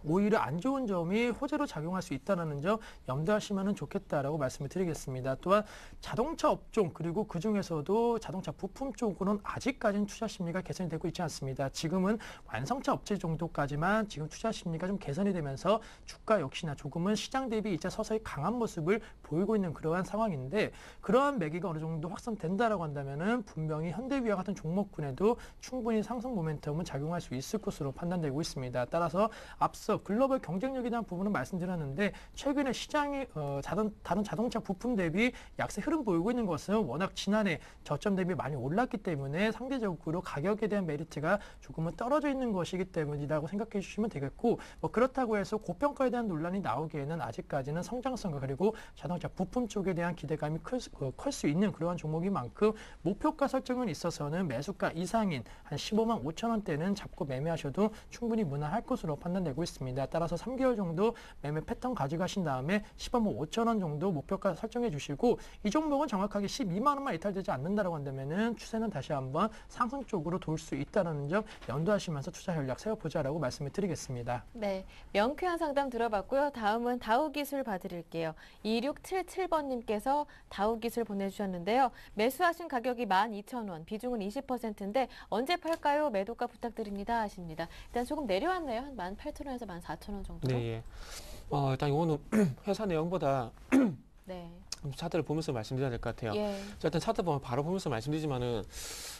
오히려 안 좋은 점이 호재로 작용할 수 있다는 점 염두하시면 좋겠다라고 말씀을 드리겠습니다. 또한 자동차 업종 그리고 그 중에서도 자동차 부품 쪽으로는 아직까지는 투자 심리가 개선이 되고 있지 않습니다. 지금은 완성차 업체 정도까지만 지금 투자 심리가 좀 개선이 되면서 주가 역시나 조금은 시장 대비 이제 서서히 강한 모습을 보이고 있는 그러한 상황인데, 그러한 매기가 어느 정도 확산된다라고 한다면은 분명히 현대위아 같은 종목군에도 충분히 상승 모멘텀은 작용할 수 있을 것으로 판단되고 있습니다. 따라서 앞서 글로벌 경쟁력에 대한 부분은 말씀드렸는데 최근에 시장이 다른 자동차 부품 대비 약세 흐름 보이고 있는 것은 워낙 지난해 저점 대비 많이 올랐기 때문에 상대적으로 가격에 대한 메리트가 조금은 떨어져 있는 것이기 때문이라고 생각해 주시면 되겠고, 뭐 그렇다고 해서 고평가에 대한 논란이 나오기에는 아직까지는 성장성과 그리고 자동차 부품 쪽에 대한 기대감이 클 수 있는 그러한 종목인 만큼 목표가 설정은 있어서는 매수가 이상인 한 15만 5천 원대는 잡고 매매하셔도 충분히 무난할 것으로 판단되고 있습니다. 따라서 3개월 정도 매매 패턴 가져가신 다음에 15만 5천 원 정도 목표가 설정해 주시고, 이 종목은 정확하게 12만 원만 이탈되지 않는다라고 한다면은 추세는 다시 한번 상승 쪽으로 돌 수 있다는 점 염두하시면서 투자 전략 세워보자라고 말씀을 드리겠습니다. 네, 명쾌한 상담 들어봤고요. 다음은 다우기술 봐드릴게요. 2677번님께서 다우기술 보내주셨는데요. 매수하신 가격이 12,000원, 비중은 20%인데 언제 팔까요? 매도가 부탁드립니다 하십니다. 일단 조금 내려왔네요. 한 18,000원에서 14,000원 정도. 네, 예. 일단 이거는 회사 내용보다 네. 차트를 보면서 말씀드려야 될 것 같아요. 예. 자, 일단 차트 보면 바로 보면서 말씀드리지만은,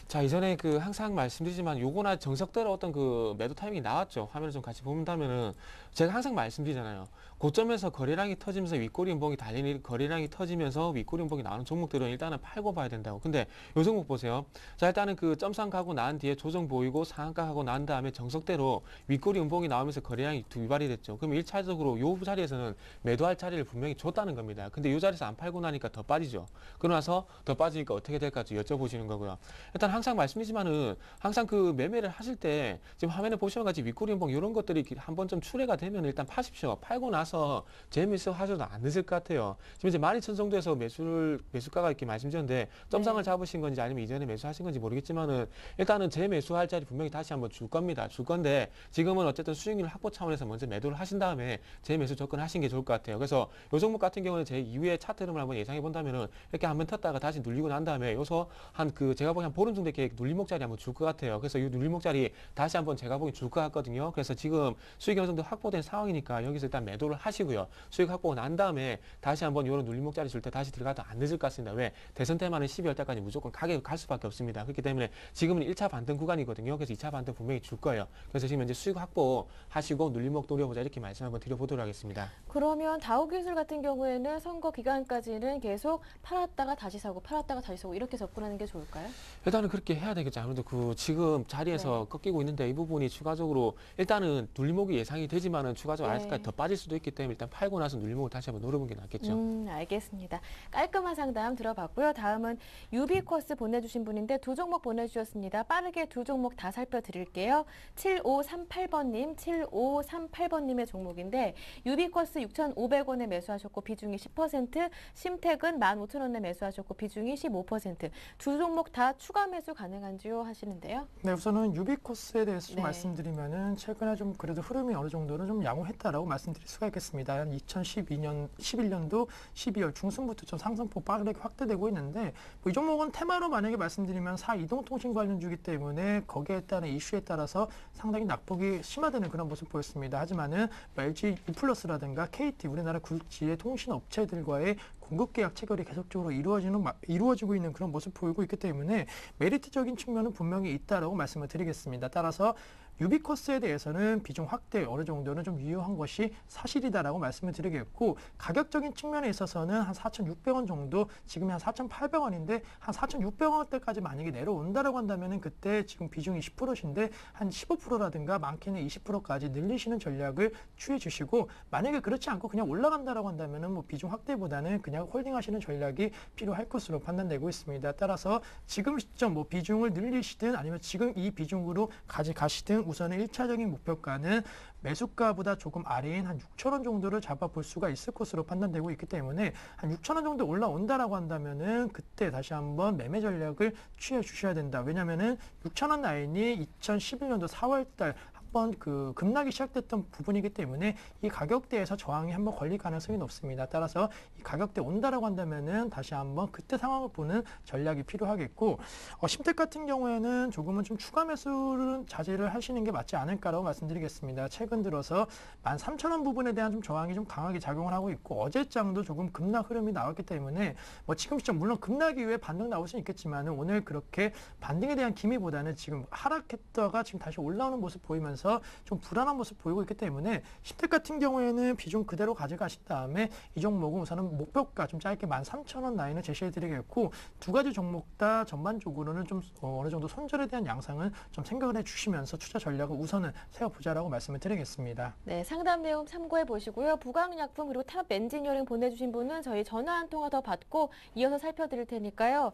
자, 이전에 그 항상 말씀드리지만 요거나 정석대로 어떤 그 매도 타이밍이 나왔죠. 화면을 좀 같이 본다면은 제가 항상 말씀드리잖아요. 고점에서 거래량이 터지면서 윗꼬리 음봉이 달리는 거래량이 터지면서 윗꼬리 음봉이 나오는 종목들은 일단은 팔고 봐야 된다고. 근데 요 종목 보세요. 자, 일단은 그 점상 가고 난 뒤에 조정 보이고 상한가 하고 난 다음에 정석대로 윗꼬리 음봉이 나오면서 거래량이 유발이 됐죠. 그럼 1차적으로 요 자리에서는 매도할 자리를 분명히 줬다는 겁니다. 근데 요 자리에서 안 팔고 나니까 더 빠지죠. 그러고 나서 더 빠지니까 어떻게 될까 여쭤보시는 거고요. 일단 항상 말씀드리지만은 항상 그 매매를 하실 때 지금 화면에 보시면 같이 윗꼬리 음봉 이런 것들이 한 번쯤 출회가 되면 일단 파십시오. 팔고 나서 재매수 하셔도 안 늦을 것 같아요. 지금 이제 12,000 정도에서 매수가가 이렇게 말씀드렸는데 점상을 잡으신 건지 아니면 이전에 매수하신 건지 모르겠지만은 일단은 재매수할 자리 분명히 다시 한번 줄 겁니다. 줄 건데 지금은 어쨌든 수익률 확보 차원에서 먼저 매도를 하신 다음에 재매수 접근하신 게 좋을 것 같아요. 그래서 요 종목 같은 경우는 제 이후에 차트 흐름을 한번 예상해 본다면은 이렇게 한번 텄다가 다시 눌리고 난 다음에 요소 한 제가 보기엔 한 보름 정도 이렇게 눌림목 자리 한번 줄 것 같아요. 그래서 이 눌림목 자리 다시 한번 제가 보기엔 줄 것 같거든요. 그래서 지금 수익이 어느 정도 확보된 상황이니까 여기서 일단 매도를 하시고요. 수익 확보가 난 다음에 다시 한번 이런 눌림목 자리 줄 때 다시 들어가도 안 늦을 것 같습니다. 왜? 대선 때만은 12월 달까지 무조건 가격이 갈 수밖에 없습니다. 그렇기 때문에 지금은 1차 반등 구간이거든요. 그래서 2차 반등 분명히 줄 거예요. 그래서 지금 현재 수익 확보 하시고 눌림목 노려보자 이렇게 말씀 한번 드려보도록 하겠습니다. 그러면 다우기술 같은 경우에는 선거 기간까지는 계속 팔았다가 다시 사고 팔았다가 다시 사고 이렇게 접근하는 게 좋을까요? 일단은 그렇게 해야 되겠죠. 아무래도 그 지금 자리에서 꺾이고 있는데 이 부분이 추가적으로 일단은 눌림목이 예상이 되지만은 추가적으로 아직까지 더 빠질 수도 있기 때문에 일단 팔고 나서 눌림목을 다시 한번 노려보는 게 낫겠죠. 알겠습니다. 깔끔한 상담 들어봤고요. 다음은 유비쿼스 보내주신 분인데 두 종목 보내주셨습니다. 빠르게 두 종목 다 살펴드릴게요. 7538번님, 7538번님의 종목인데 유비쿼스 6,500원에 매수하셨고 비중이 10%, 심택은 15,000원에 매수하셨고 비중이 15%. 두 종목 다 추가 매수 가능한지요 하시는데요. 네, 우선은 유비코스에 대해서 좀 네. 말씀드리면은 최근에 좀 그래도 흐름이 어느 정도는 좀 양호했다라고 말씀드릴 수가 있겠습니다. 한 2011년도 12월 중순부터 좀 상승폭 빠르게 확대되고 있는데 이 종목은 테마로 만약에 말씀드리면 이동통신 관련주기 때문에 거기에 따른 이슈에 따라서 상당히 낙폭이 심화되는 그런 모습 보였습니다. 하지만은 LG E+라든가 KT 우리나라 굴지의 통신 업체들과의 공급 계약 체결이 계속적으로 이루어지고 있는 그런 모습 보이고 있기 때문에 메리트적인 측면은 분명히 있다라고 말씀을 드리겠습니다. 따라서 유비코스에 대해서는 비중 확대 어느 정도는 좀 유효한 것이 사실이다라고 말씀을 드리겠고 가격적인 측면에 있어서는 한 4,600원 정도 지금이 한 4,800원인데 한 4,600원대까지 만약에 내려온다라고 한다면은 그때 지금 비중이 10%인데 한 15%라든가 많게는 20%까지 늘리시는 전략을 취해 주시고 만약에 그렇지 않고 그냥 올라간다라고 한다면은 뭐 비중 확대보다는 그냥 홀딩하시는 전략이 필요할 것으로 판단되고 있습니다. 따라서 지금 시점 뭐 비중을 늘리시든 아니면 지금 이 비중으로 가시든 우선은 1차적인 목표가는 매수가보다 조금 아래인 한 6,000원 정도를 잡아볼 수가 있을 것으로 판단되고 있기 때문에 한 6,000원 정도 올라온다라고 한다면은 그때 다시 한번 매매 전략을 취해 주셔야 된다. 왜냐면은 6,000원 라인이 2011년도 4월달 한번 그 급락이 시작됐던 부분이기 때문에 이 가격대에서 저항이 한번 걸릴 가능성이 높습니다. 따라서 이 가격대 온다라고 한다면은 다시 한번 그때 상황을 보는 전략이 필요하겠고 심택 같은 경우에는 조금은 좀 추가 매수를 자제를 하시는 게 맞지 않을까라고 말씀드리겠습니다. 최근 들어서 13,000원 부분에 대한 좀 저항이 좀 강하게 작용을 하고 있고 어제장도 조금 급락 흐름이 나왔기 때문에 뭐 지금 시점 물론 급락 이후에 반등 나올 수는 있겠지만은 오늘 그렇게 반등에 대한 기미보다는 지금 하락했다가 지금 다시 올라오는 모습 보이면서 좀 불안한 모습 보이고 있기 때문에 심택 같은 경우에는 비중 그대로 가져가신 다음에 이 종목은 우선은 목표가 좀 짧게 13,000원 라인을 제시해 드리겠고 두 가지 종목 다 전반적으로는 좀 어느 정도 손절에 대한 양상은 좀 생각을 해 주시면서 투자 전략을 우선은 세워보자라고 말씀을 드리겠습니다. 네, 상담 내용 참고해 보시고요. 부강약품 그리고 탑 엔지니어링 보내주신 분은 저희 전화 한 통화 더 받고 이어서 살펴드릴 테니까요.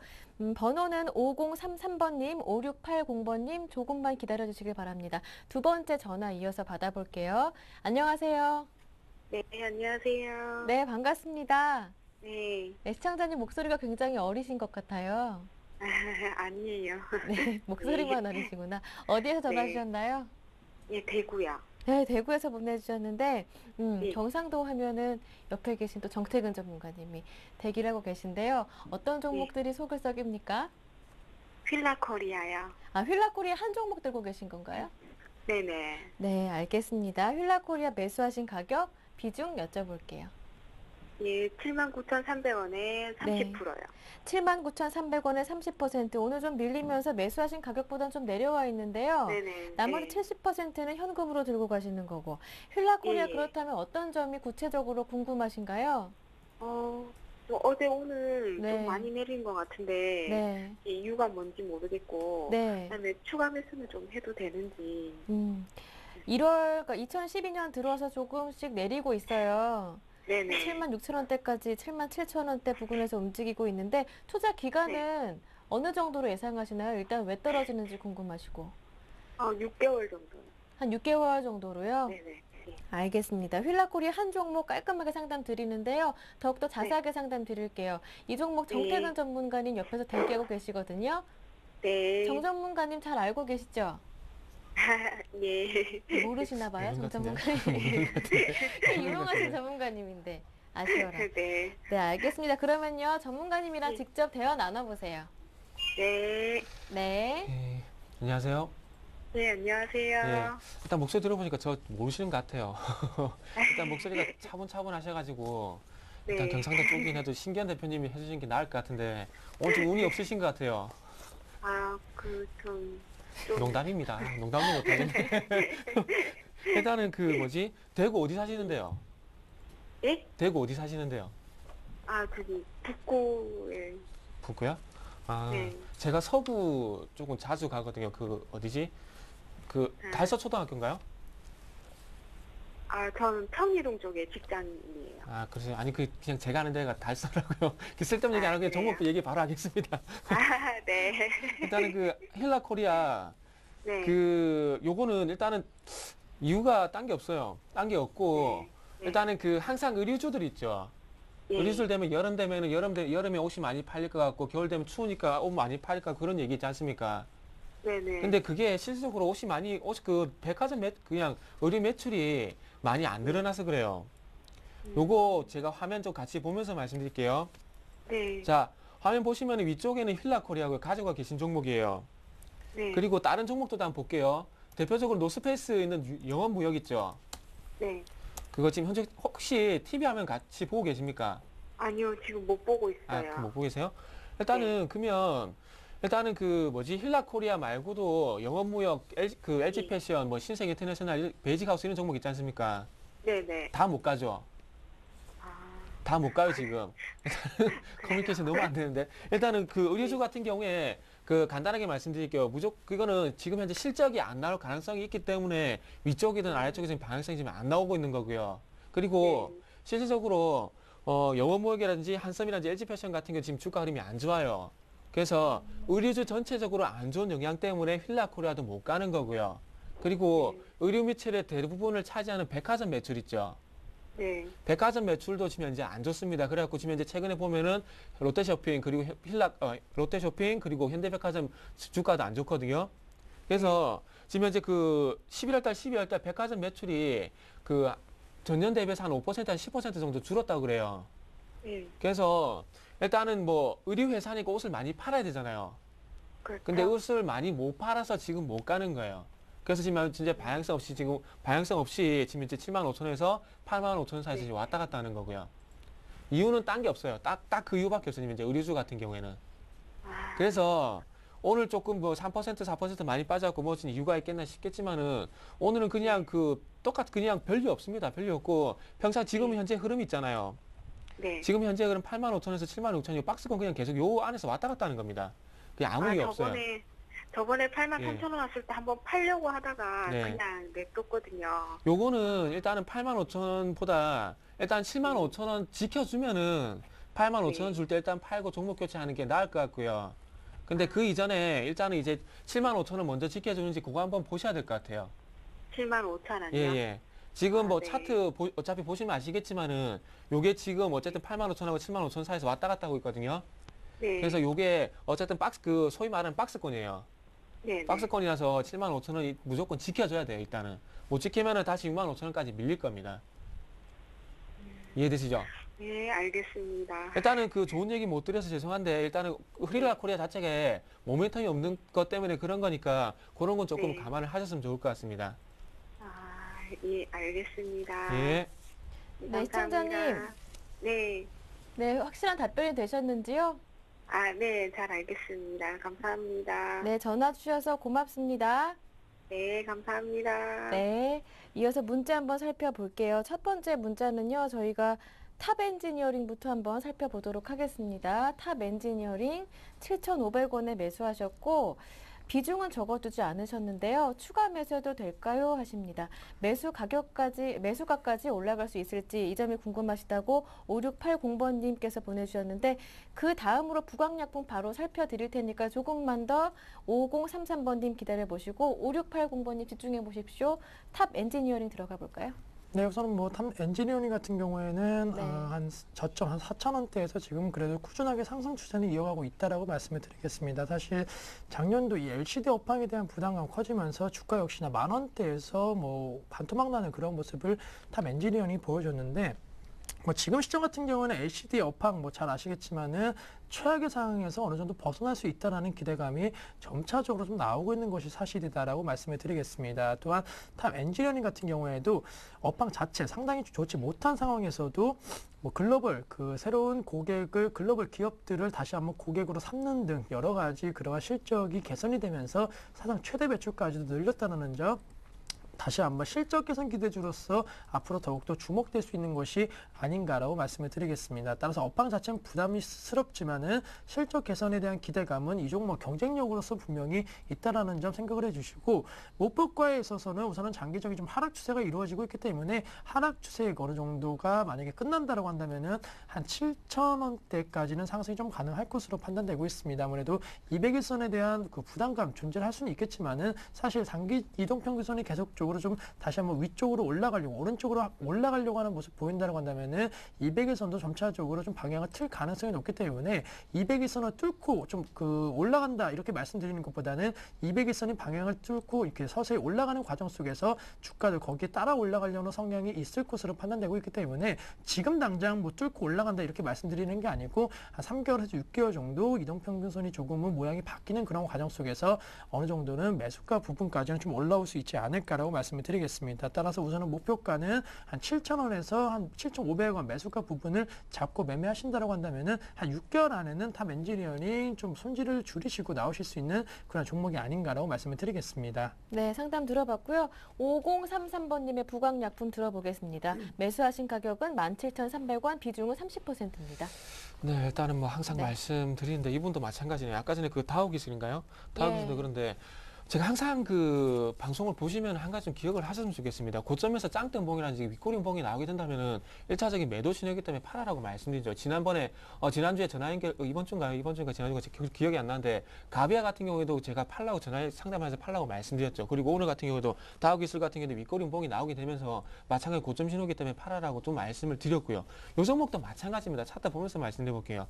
번호는 5033번님, 5680번님 조금만 기다려주시길 바랍니다. 두 번째 전화 이어서 받아볼게요. 안녕하세요. 네, 안녕하세요. 네, 반갑습니다. 네. 네, 시청자님 목소리가 굉장히 어리신 것 같아요. 아니에요. 네, 목소리만 어리시구나. 어디에서 전화 네. 주셨나요? 예, 대구요. 네, 대구에서 보내주셨는데 네. 경상도 하면은 옆에 계신 또 정태근 전문가님이 대기를 하고 계신데요. 어떤 종목들이 속을 썩입니까? 휠라코리아요. 아, 휠라코리아 한 종목 들고 계신 건가요? 네네. 네, 알겠습니다. 휠라코리아 매수하신 가격, 비중 여쭤볼게요. 예, 79,300원에 30%요. 79,300원에 30%. 오늘 좀 밀리면서 매수하신 가격보다는 좀 내려와 있는데요. 네네. 나머지 네. 70%는 현금으로 들고 가시는 거고. 휠라코리아 예. 그렇다면 어떤 점이 구체적으로 궁금하신가요? 뭐 어제 오늘 네. 좀 많이 내린 것 같은데 네. 이유가 뭔지 모르겠고 네. 그다음에 추가 매수는 좀 해도 되는지. 1월, 그러니까 2012년 들어와서 조금씩 내리고 있어요. 네네. 76,000원대까지 77,000원대 부근에서 움직이고 있는데 투자 기간은 어느 정도로 예상하시나요? 일단 왜 떨어지는지 궁금하시고. 6개월 정도. 한 6개월 정도로요? 네네. 네. 알겠습니다. 휠라코리아 한 종목 깔끔하게 상담 드리는데요. 더욱더 자세하게 상담 드릴게요. 이 종목 정태근 네. 전문가님 옆에서 대기하고 계시거든요. 네. 정 전문가님 잘 알고 계시죠? 예. 모르시나 봐요, 모르는 정 것 같은데요. 전문가님. 모르는 것 같은데. 유명하신 전문가님인데 아쉬워라. 네. 네, 알겠습니다. 그러면요, 전문가님이랑 네. 직접 대화 나눠보세요. 네. 네. 예, 안녕하세요. 네, 안녕하세요. 예. 일단 목소리 들어보니까 저 모르시는 것 같아요. 일단 목소리가 차분차분하셔가지고 일단 네. 경상도 쪽이긴 해도 신기한 대표님이 해주신 게 나을 것 같은데 오늘 좀 운이 없으신 것 같아요. 좀 농담입니다. 농담도 못하겠네. 일단은 그 뭐지 대구 어디 사시는데요? 네? 대구 어디 사시는데요? 아, 저기 북구에. 북구요? 아, 네. 제가 서구 조금 자주 가거든요. 그 어디지? 그 네. 달서초등학교인가요? 아, 저는 청이동 쪽에 직장이에요. 아, 그래서 아니 그냥 제가 아는 데가 달서라고요. 그 쓸데없는 얘기 안 하고 그냥 그래요? 종목 얘기 바로 하겠습니다. 아, 네. 일단은 그 힐라 코리아 네. 그 요거는 일단은 이유가 딴 게 없어요. 딴 게 없고 네. 일단은 그 항상 의류주들 있죠. 예. 의류줄 되면 여름 되면은 여름에 옷이 많이 팔릴 것 같고 겨울 되면 추우니까 옷 많이 팔릴 것 같고 그런 얘기 있지 않습니까? 네네. 근데 그게 실질적으로 옷 그 백화점 그냥 의류 매출이 많이 안 늘어나서 그래요. 요거 제가 화면 좀 같이 보면서 말씀드릴게요. 네. 자, 화면 보시면 위쪽에는 힐라코리아고 가지고 계신 종목이에요. 네. 그리고 다른 종목도 한번 볼게요. 대표적으로 노스페이스 있는 영업 무역 있죠. 네. 그거 지금 현재 혹시 TV 화면 같이 보고 계십니까? 아니요, 지금 못 보고 아, 있어요. 못 보고 계세요? 일단은 그러면 일단은 그 뭐지 힐라코리아 말고도 영업무역 그 LG 네. 패션 뭐 신생 인터내셔널 베이직하우스 이런 종목 있지 않습니까? 네네. 다 못 가죠. 아, 다 못 가요 지금. 커뮤니케이션 너무 안 되는데 일단은 그 의류주 같은 경우에 그 간단하게 말씀드릴게요. 무조건 그거는 지금 현재 실적이 안 나올 가능성이 있기 때문에 위쪽이든 아래쪽이든 방향성이 지금 안 나오고 있는 거고요. 그리고 네. 실질적으로 영업무역이라든지 한섬이라든지 LG패션 같은 게 지금 주가 흐름이 안 좋아요. 그래서 의류주 전체적으로 안 좋은 영향 때문에 힐라코리아도 못 가는 거고요. 그리고 의류 매출의 대부분을 차지하는 백화점 매출 있죠. 네. 백화점 매출도 지금 이제 안 좋습니다. 그래갖고 지금 이제 최근에 보면은 롯데쇼핑 그리고 롯데쇼핑 그리고 현대백화점 주가도 안 좋거든요. 그래서 지금 현재 그 11월 달, 12월 달 백화점 매출이 그 전년 대비해서 한 5%, 한 10% 정도 줄었다고 그래요. 네. 그래서 일단은 뭐 의류회사니까 옷을 많이 팔아야 되잖아요. 그렇죠. 근데 옷을 많이 못 팔아서 지금 못 가는 거예요. 그래서 지금 진짜 방향성 없이 지금 이제 75,000원에서 85,000원 사이에서 네. 왔다 갔다 하는 거고요. 이유는 딴 게 없어요. 딱 그 이유밖에 없어요. 지금 이제 의류주 같은 경우에는. 아, 그래서 오늘 조금 뭐 3%, 4% 많이 빠져갖고 무슨 이유가 있겠나 싶겠지만은 오늘은 그냥 그냥 별일 없습니다. 별일 없고 평상 지금 현재 흐름이 있잖아요. 네. 지금 현재 그럼 85,000원에서 76,000원 박스권 그냥 계속 요 안에서 왔다 갔다 하는 겁니다. 그게 아무 게 없어요. 저번에 8만 예. 3천 원 왔을 때 한번 팔려고 하다가 네. 그냥 냅뒀거든요. 요거는 일단은 85,000원보다 일단 75,000원 지켜주면은 85,000원 줄 때 일단 팔고 종목 교체하는 게 나을 것 같고요. 근데 그 이전에 일단은 이제 75,000원 먼저 지켜주는지 그거 한번 보셔야 될 것 같아요. 7만 5천 원이요? 예, 예. 지금 뭐 네. 차트 어차피 보시면 아시겠지만은 요게 지금 어쨌든 85,000원하고 75,000원 사이에서 왔다 갔다 하고 있거든요. 네. 그래서 요게 어쨌든 소위 말하는 박스권이에요. 네. 박스권이라서 75,000원이 무조건 지켜줘야 돼요, 일단은. 못 지키면은 다시 65,000원까지 밀릴 겁니다. 이해되시죠? 네, 알겠습니다. 일단은 그 좋은 얘기 못 드려서 죄송한데 일단은 힐라 코리아 자체가 모멘텀이 없는 것 때문에 그런 거니까 그런 건 조금 네. 감안을 하셨으면 좋을 것 같습니다. 아, 예, 알겠습니다. 예. 네, 감사합니다. 시청자님. 네. 네, 확실한 답변이 되셨는지요? 아, 네, 잘 알겠습니다. 감사합니다. 네, 전화 주셔서 고맙습니다. 네, 감사합니다. 네, 이어서 문자 한번 살펴볼게요. 첫 번째 문자는요, 저희가 탑 엔지니어링부터 한번 살펴보도록 하겠습니다. 탑 엔지니어링 7,500원에 매수하셨고, 비중은 적어두지 않으셨는데요. 추가 매수해도 될까요? 하십니다. 매수가까지 올라갈 수 있을지 이 점이 궁금하시다고 5680번님께서 보내주셨는데 그 다음으로 부강약품 바로 살펴드릴 테니까 조금만 더 5033번님 기다려보시고 5680번님 집중해 보십시오. 탑 엔지니어링 들어가 볼까요? 네, 우선은 뭐 엔지니어링 같은 경우에는 네. 한 저점 한 4,000원대에서 지금 그래도 꾸준하게 상승 추세는 이어가고 있다라고 말씀을 드리겠습니다. 사실 작년도 이 LCD 업황에 대한 부담감 커지면서 주가 역시나 10,000원대에서 뭐 반토막 나는 그런 모습을 탑 엔지니어링이 보여줬는데 뭐 지금 시점 같은 경우는 LCD 업황 뭐 잘 아시겠지만은 최악의 상황에서 어느 정도 벗어날 수 있다라는 기대감이 점차적으로 좀 나오고 있는 것이 사실이다라고 말씀을 드리겠습니다. 또한 탑 엔지니어링 같은 경우에도 업황 자체 상당히 좋지 못한 상황에서도 뭐 글로벌 새로운 글로벌 기업들을 다시 한번 고객으로 삼는 등 여러 가지 그러한 실적이 개선이 되면서 사상 최대 매출까지도 늘렸다는 점. 다시 한번 실적 개선 기대주로서 앞으로 더욱더 주목될 수 있는 것이 아닌가라고 말씀을 드리겠습니다. 따라서 업황 자체는 부담스럽지만은 실적 개선에 대한 기대감은 이 종목 경쟁력으로서 분명히 있다라는 점 생각을 해주시고, 목표가에 있어서는 우선은 장기적인 좀 하락 추세가 이루어지고 있기 때문에 하락 추세가 어느 정도가 만약에 끝난다라고 한다면은 한 7,000원대까지는 상승이 좀 가능할 것으로 판단되고 있습니다. 아무래도 200일선에 대한 그 부담감 존재할 수는 있겠지만은 사실 단기 이동평균선이 계속적으로 좀 다시 한번 위쪽으로 올라가려고, 오른쪽으로 올라가려고 하는 모습 보인다고 한다면은 200일선도 점차적으로 좀 방향을 틀 가능성이 높기 때문에 200일선을 뚫고 좀 그 올라간다 이렇게 말씀드리는 것보다는 200일선이 방향을 뚫고 이렇게 서서히 올라가는 과정 속에서 주가도 거기에 따라 올라가려는 성향이 있을 것으로 판단되고 있기 때문에 지금 당장 뭐 뚫고 올라간다 이렇게 말씀드리는 게 아니고 한 3개월에서 6개월 정도 이동평균선이 조금은 모양이 바뀌는 그런 과정 속에서 어느 정도는 매수가 부분까지는 좀 올라올 수 있지 않을까라고 말씀을 드리겠습니다. 따라서 우선은 목표가는 한 7,000원에서 한 7,500원 매수가 부분을 잡고 매매하신다라고 한다면은 한 6개월 안에는 탑 엔지니어링 좀 손질을 줄이시고 나오실 수 있는 그런 종목이 아닌가라고 말씀을 드리겠습니다. 네, 상담 들어봤고요. 5033번님의 부광약품 들어보겠습니다. 매수하신 가격은 17,300원, 비중은 30%입니다. 네, 일단은 뭐 항상 네. 말씀드리는데 이분도 마찬가지네요. 아까 전에 그 다우 기술인가요? 다우 예. 기술도 그런데 제가 항상 그 방송을 보시면 한 가지 좀 기억을 하셨으면 좋겠습니다. 고점에서 짱등봉이라든지 윗꼬리봉이 나오게 된다면은 1차적인 매도 신호이기 때문에 팔아라고 말씀드리죠. 지난번에 지난주에 전화 연결 이번 주인가 지난주가 기억이 안 나는데 가비아 같은 경우에도 제가 팔라고 전화 상담하면서 팔라고 말씀드렸죠. 그리고 오늘 같은 경우도 다우 기술 같은 경우도 윗꼬리봉이 나오게 되면서 마찬가지 고점 신호이기 때문에 팔아라고 좀 말씀을 드렸고요. 요 종목도 마찬가지입니다. 차트 보면서 말씀드려 볼게요.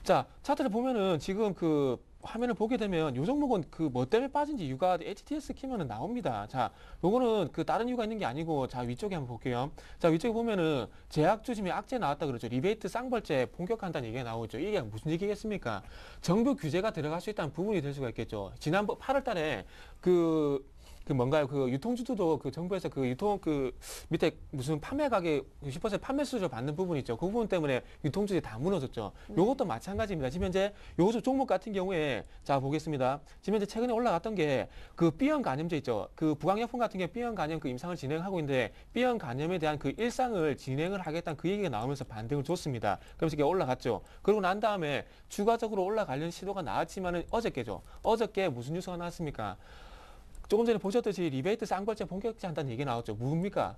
자, 차트를 보면은 지금 그 화면을 보게 되면 요 종목은 그 뭐 때문에 빠진지 이유가 HTS 키면은 나옵니다. 자, 요거는 그 다른 이유가 있는 게 아니고, 자, 위쪽에 한번 볼게요. 자, 위쪽에 보면은 제약 주심이 악재 나왔다 그러죠. 리베이트 쌍벌제 본격화한다는 얘기가 나오죠. 이게 무슨 얘기겠습니까? 정부 규제가 들어갈 수 있다는 부분이 될 수가 있겠죠. 지난번 8월 달에 그 뭔가요? 그 유통주도 그 정부에서 그 유통 그 밑에 무슨 판매 가격 10% 판매 수수료 받는 부분 있죠. 그 부분 때문에 유통주들이 다 무너졌죠. 요것도 마찬가지입니다. 지금 현재 요 종목 같은 경우에 자 보겠습니다. 지금 현재 최근에 올라갔던 게 그 B형 간염제 있죠. 그 부강약품 같은 경우 B형 간염 그 임상을 진행하고 있는데 B형 간염에 대한 그 일상을 진행을 하겠다는 그 얘기가 나오면서 반등을 줬습니다. 그러면서 이게 올라갔죠. 그러고 난 다음에 추가적으로 올라가려는 시도가 나왔지만은 어저께죠. 어저께 무슨 뉴스가 나왔습니까? 조금 전에 보셨듯이 리베이트 쌍벌제 본격화한다는 얘기 나왔죠. 뭡니까?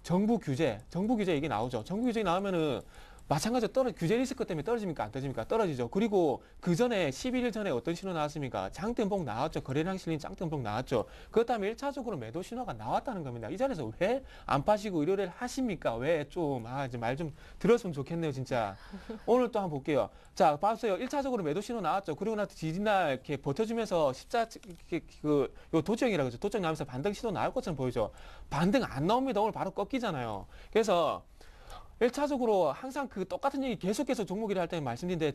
정부 규제 얘기 나오죠. 정부 규제 나오면은 마찬가지로 규제 리스크 때문에 떨어집니까? 안 떨어집니까? 떨어지죠. 그리고 그 전에 11일 전에 어떤 신호 나왔습니까? 장대봉 나왔죠. 거래량 실린 장대봉 나왔죠. 그것 다음에 1차적으로 매도 신호가 나왔다는 겁니다. 이 자리에서 왜 안 파시고 일요일에 하십니까? 왜 좀, 이제 말 좀 들었으면 좋겠네요, 진짜. 오늘 또 한번 볼게요. 자, 봤어요. 1차적으로 매도 신호 나왔죠. 그리고 나서 지지날 이렇게 버텨주면서 요 도정이라고 그러죠. 도정 나오면서 반등 시도 나올 것처럼 보이죠. 반등 안 나옵니다. 오늘 바로 꺾이잖아요. 그래서 1차적으로 항상 그 똑같은 얘기 계속해서 종목이라 할 때 말씀드리는데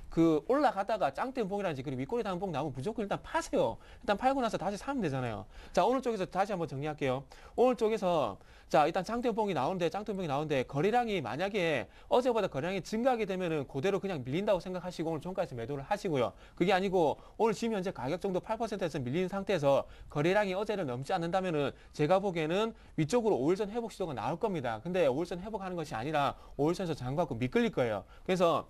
그 올라가다가 짱대봉이라든지 그리고 윗꼬리 단봉 나오면 무조건 일단 파세요. 일단 팔고 나서 다시 사면 되잖아요. 자, 오늘 쪽에서 다시 한번 정리할게요. 오늘 쪽에서 자, 일단 짱대봉이 나오는데 거래량이 만약에 어제보다 거래량이 증가하게 되면은 그대로 그냥 밀린다고 생각하시고 오늘 종가에서 매도를 하시고요. 그게 아니고 오늘 지금 현재 가격 정도 8%에서 밀리는 상태에서 거래량이 어제를 넘지 않는다면은 제가 보기에는 위쪽으로 5일선 회복 시도가 나올 겁니다. 근데 5일선 회복하는 것이 아니라 5일선에서 장받고 미끌릴 거예요. 그래서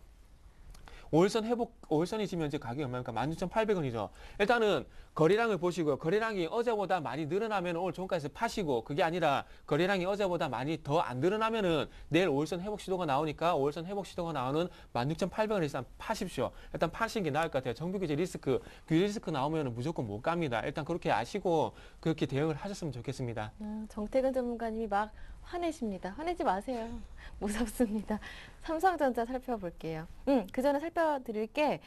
5일선이 지금 현재 가격이 얼마입니까? 16,800원이죠. 일단은 거래량을 보시고요. 거래량이 어제보다 많이 늘어나면 오늘 종가에서 파시고, 그게 아니라 거래량이 어제보다 많이 더 안 늘어나면은 내일 5일선 회복 시도가 나오니까 5일선 회복 시도가 나오는 16,800원에 일단 파십시오. 일단 파시는 게 나을 것 같아요. 정부 규제 리스크 나오면은 무조건 못 갑니다. 일단 그렇게 아시고 그렇게 대응을 하셨으면 좋겠습니다. 정태근 전문가님이 막 화내십니다. 화내지 마세요. 무섭습니다. 삼성전자 살펴볼게요. 그 전에 살펴드릴 게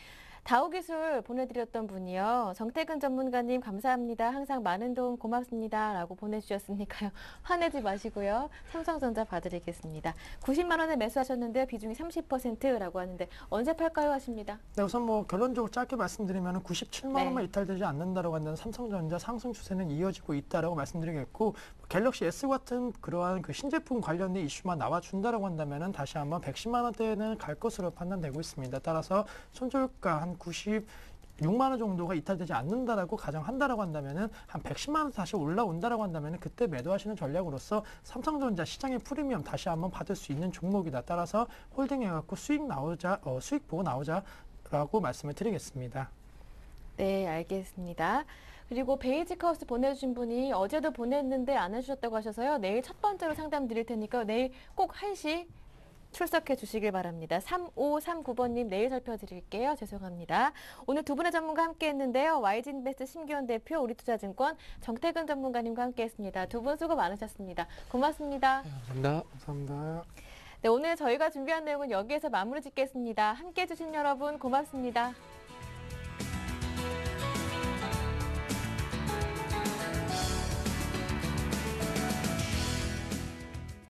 다우기술 보내드렸던 분이요. 정태근 전문가님 감사합니다. 항상 많은 도움 고맙습니다. 라고 보내주셨으니까요. 화내지 마시고요. 삼성전자 봐드리겠습니다. 90만 원에 매수하셨는데요. 비중이 30%라고 하는데 언제 팔까요? 하십니다. 네, 우선 뭐 결론적으로 짧게 말씀드리면 97만 네. 원만 이탈되지 않는다라고 한다는 삼성전자 상승 추세는 이어지고 있다라고 말씀드리겠고, 갤럭시 S 같은 그러한 그 신제품 관련된 이슈만 나와준다라고 한다면은 다시 한번 110만 원대는 갈 것으로 판단되고 있습니다. 따라서 손절가 한 6만 원 정도가 이탈되지 않는다라고 가정한다라고 한다면은 한 110만 원 다시 올라온다라고 한다면은 그때 매도하시는 전략으로서 삼성전자 시장의 프리미엄 다시 한번 받을 수 있는 종목이다. 따라서 홀딩해갖고 수익 보고 나오자라고 말씀을 드리겠습니다. 네, 알겠습니다. 그리고 베이직 하우스 보내주신 분이 어제도 보냈는데 안 해주셨다고 하셔서요. 내일 첫 번째로 상담 드릴 테니까 내일 꼭 1시 출석해 주시길 바랍니다. 3539번님 내일 살펴드릴게요. 죄송합니다. 오늘 두 분의 전문가 함께 했는데요. YG인베스트 심기원 대표, 우리투자증권 정태근 전문가님과 함께 했습니다. 두 분 수고 많으셨습니다. 고맙습니다. 감사합니다. 감사합니다. 네, 오늘 저희가 준비한 내용은 여기에서 마무리 짓겠습니다. 함께 해주신 여러분 고맙습니다.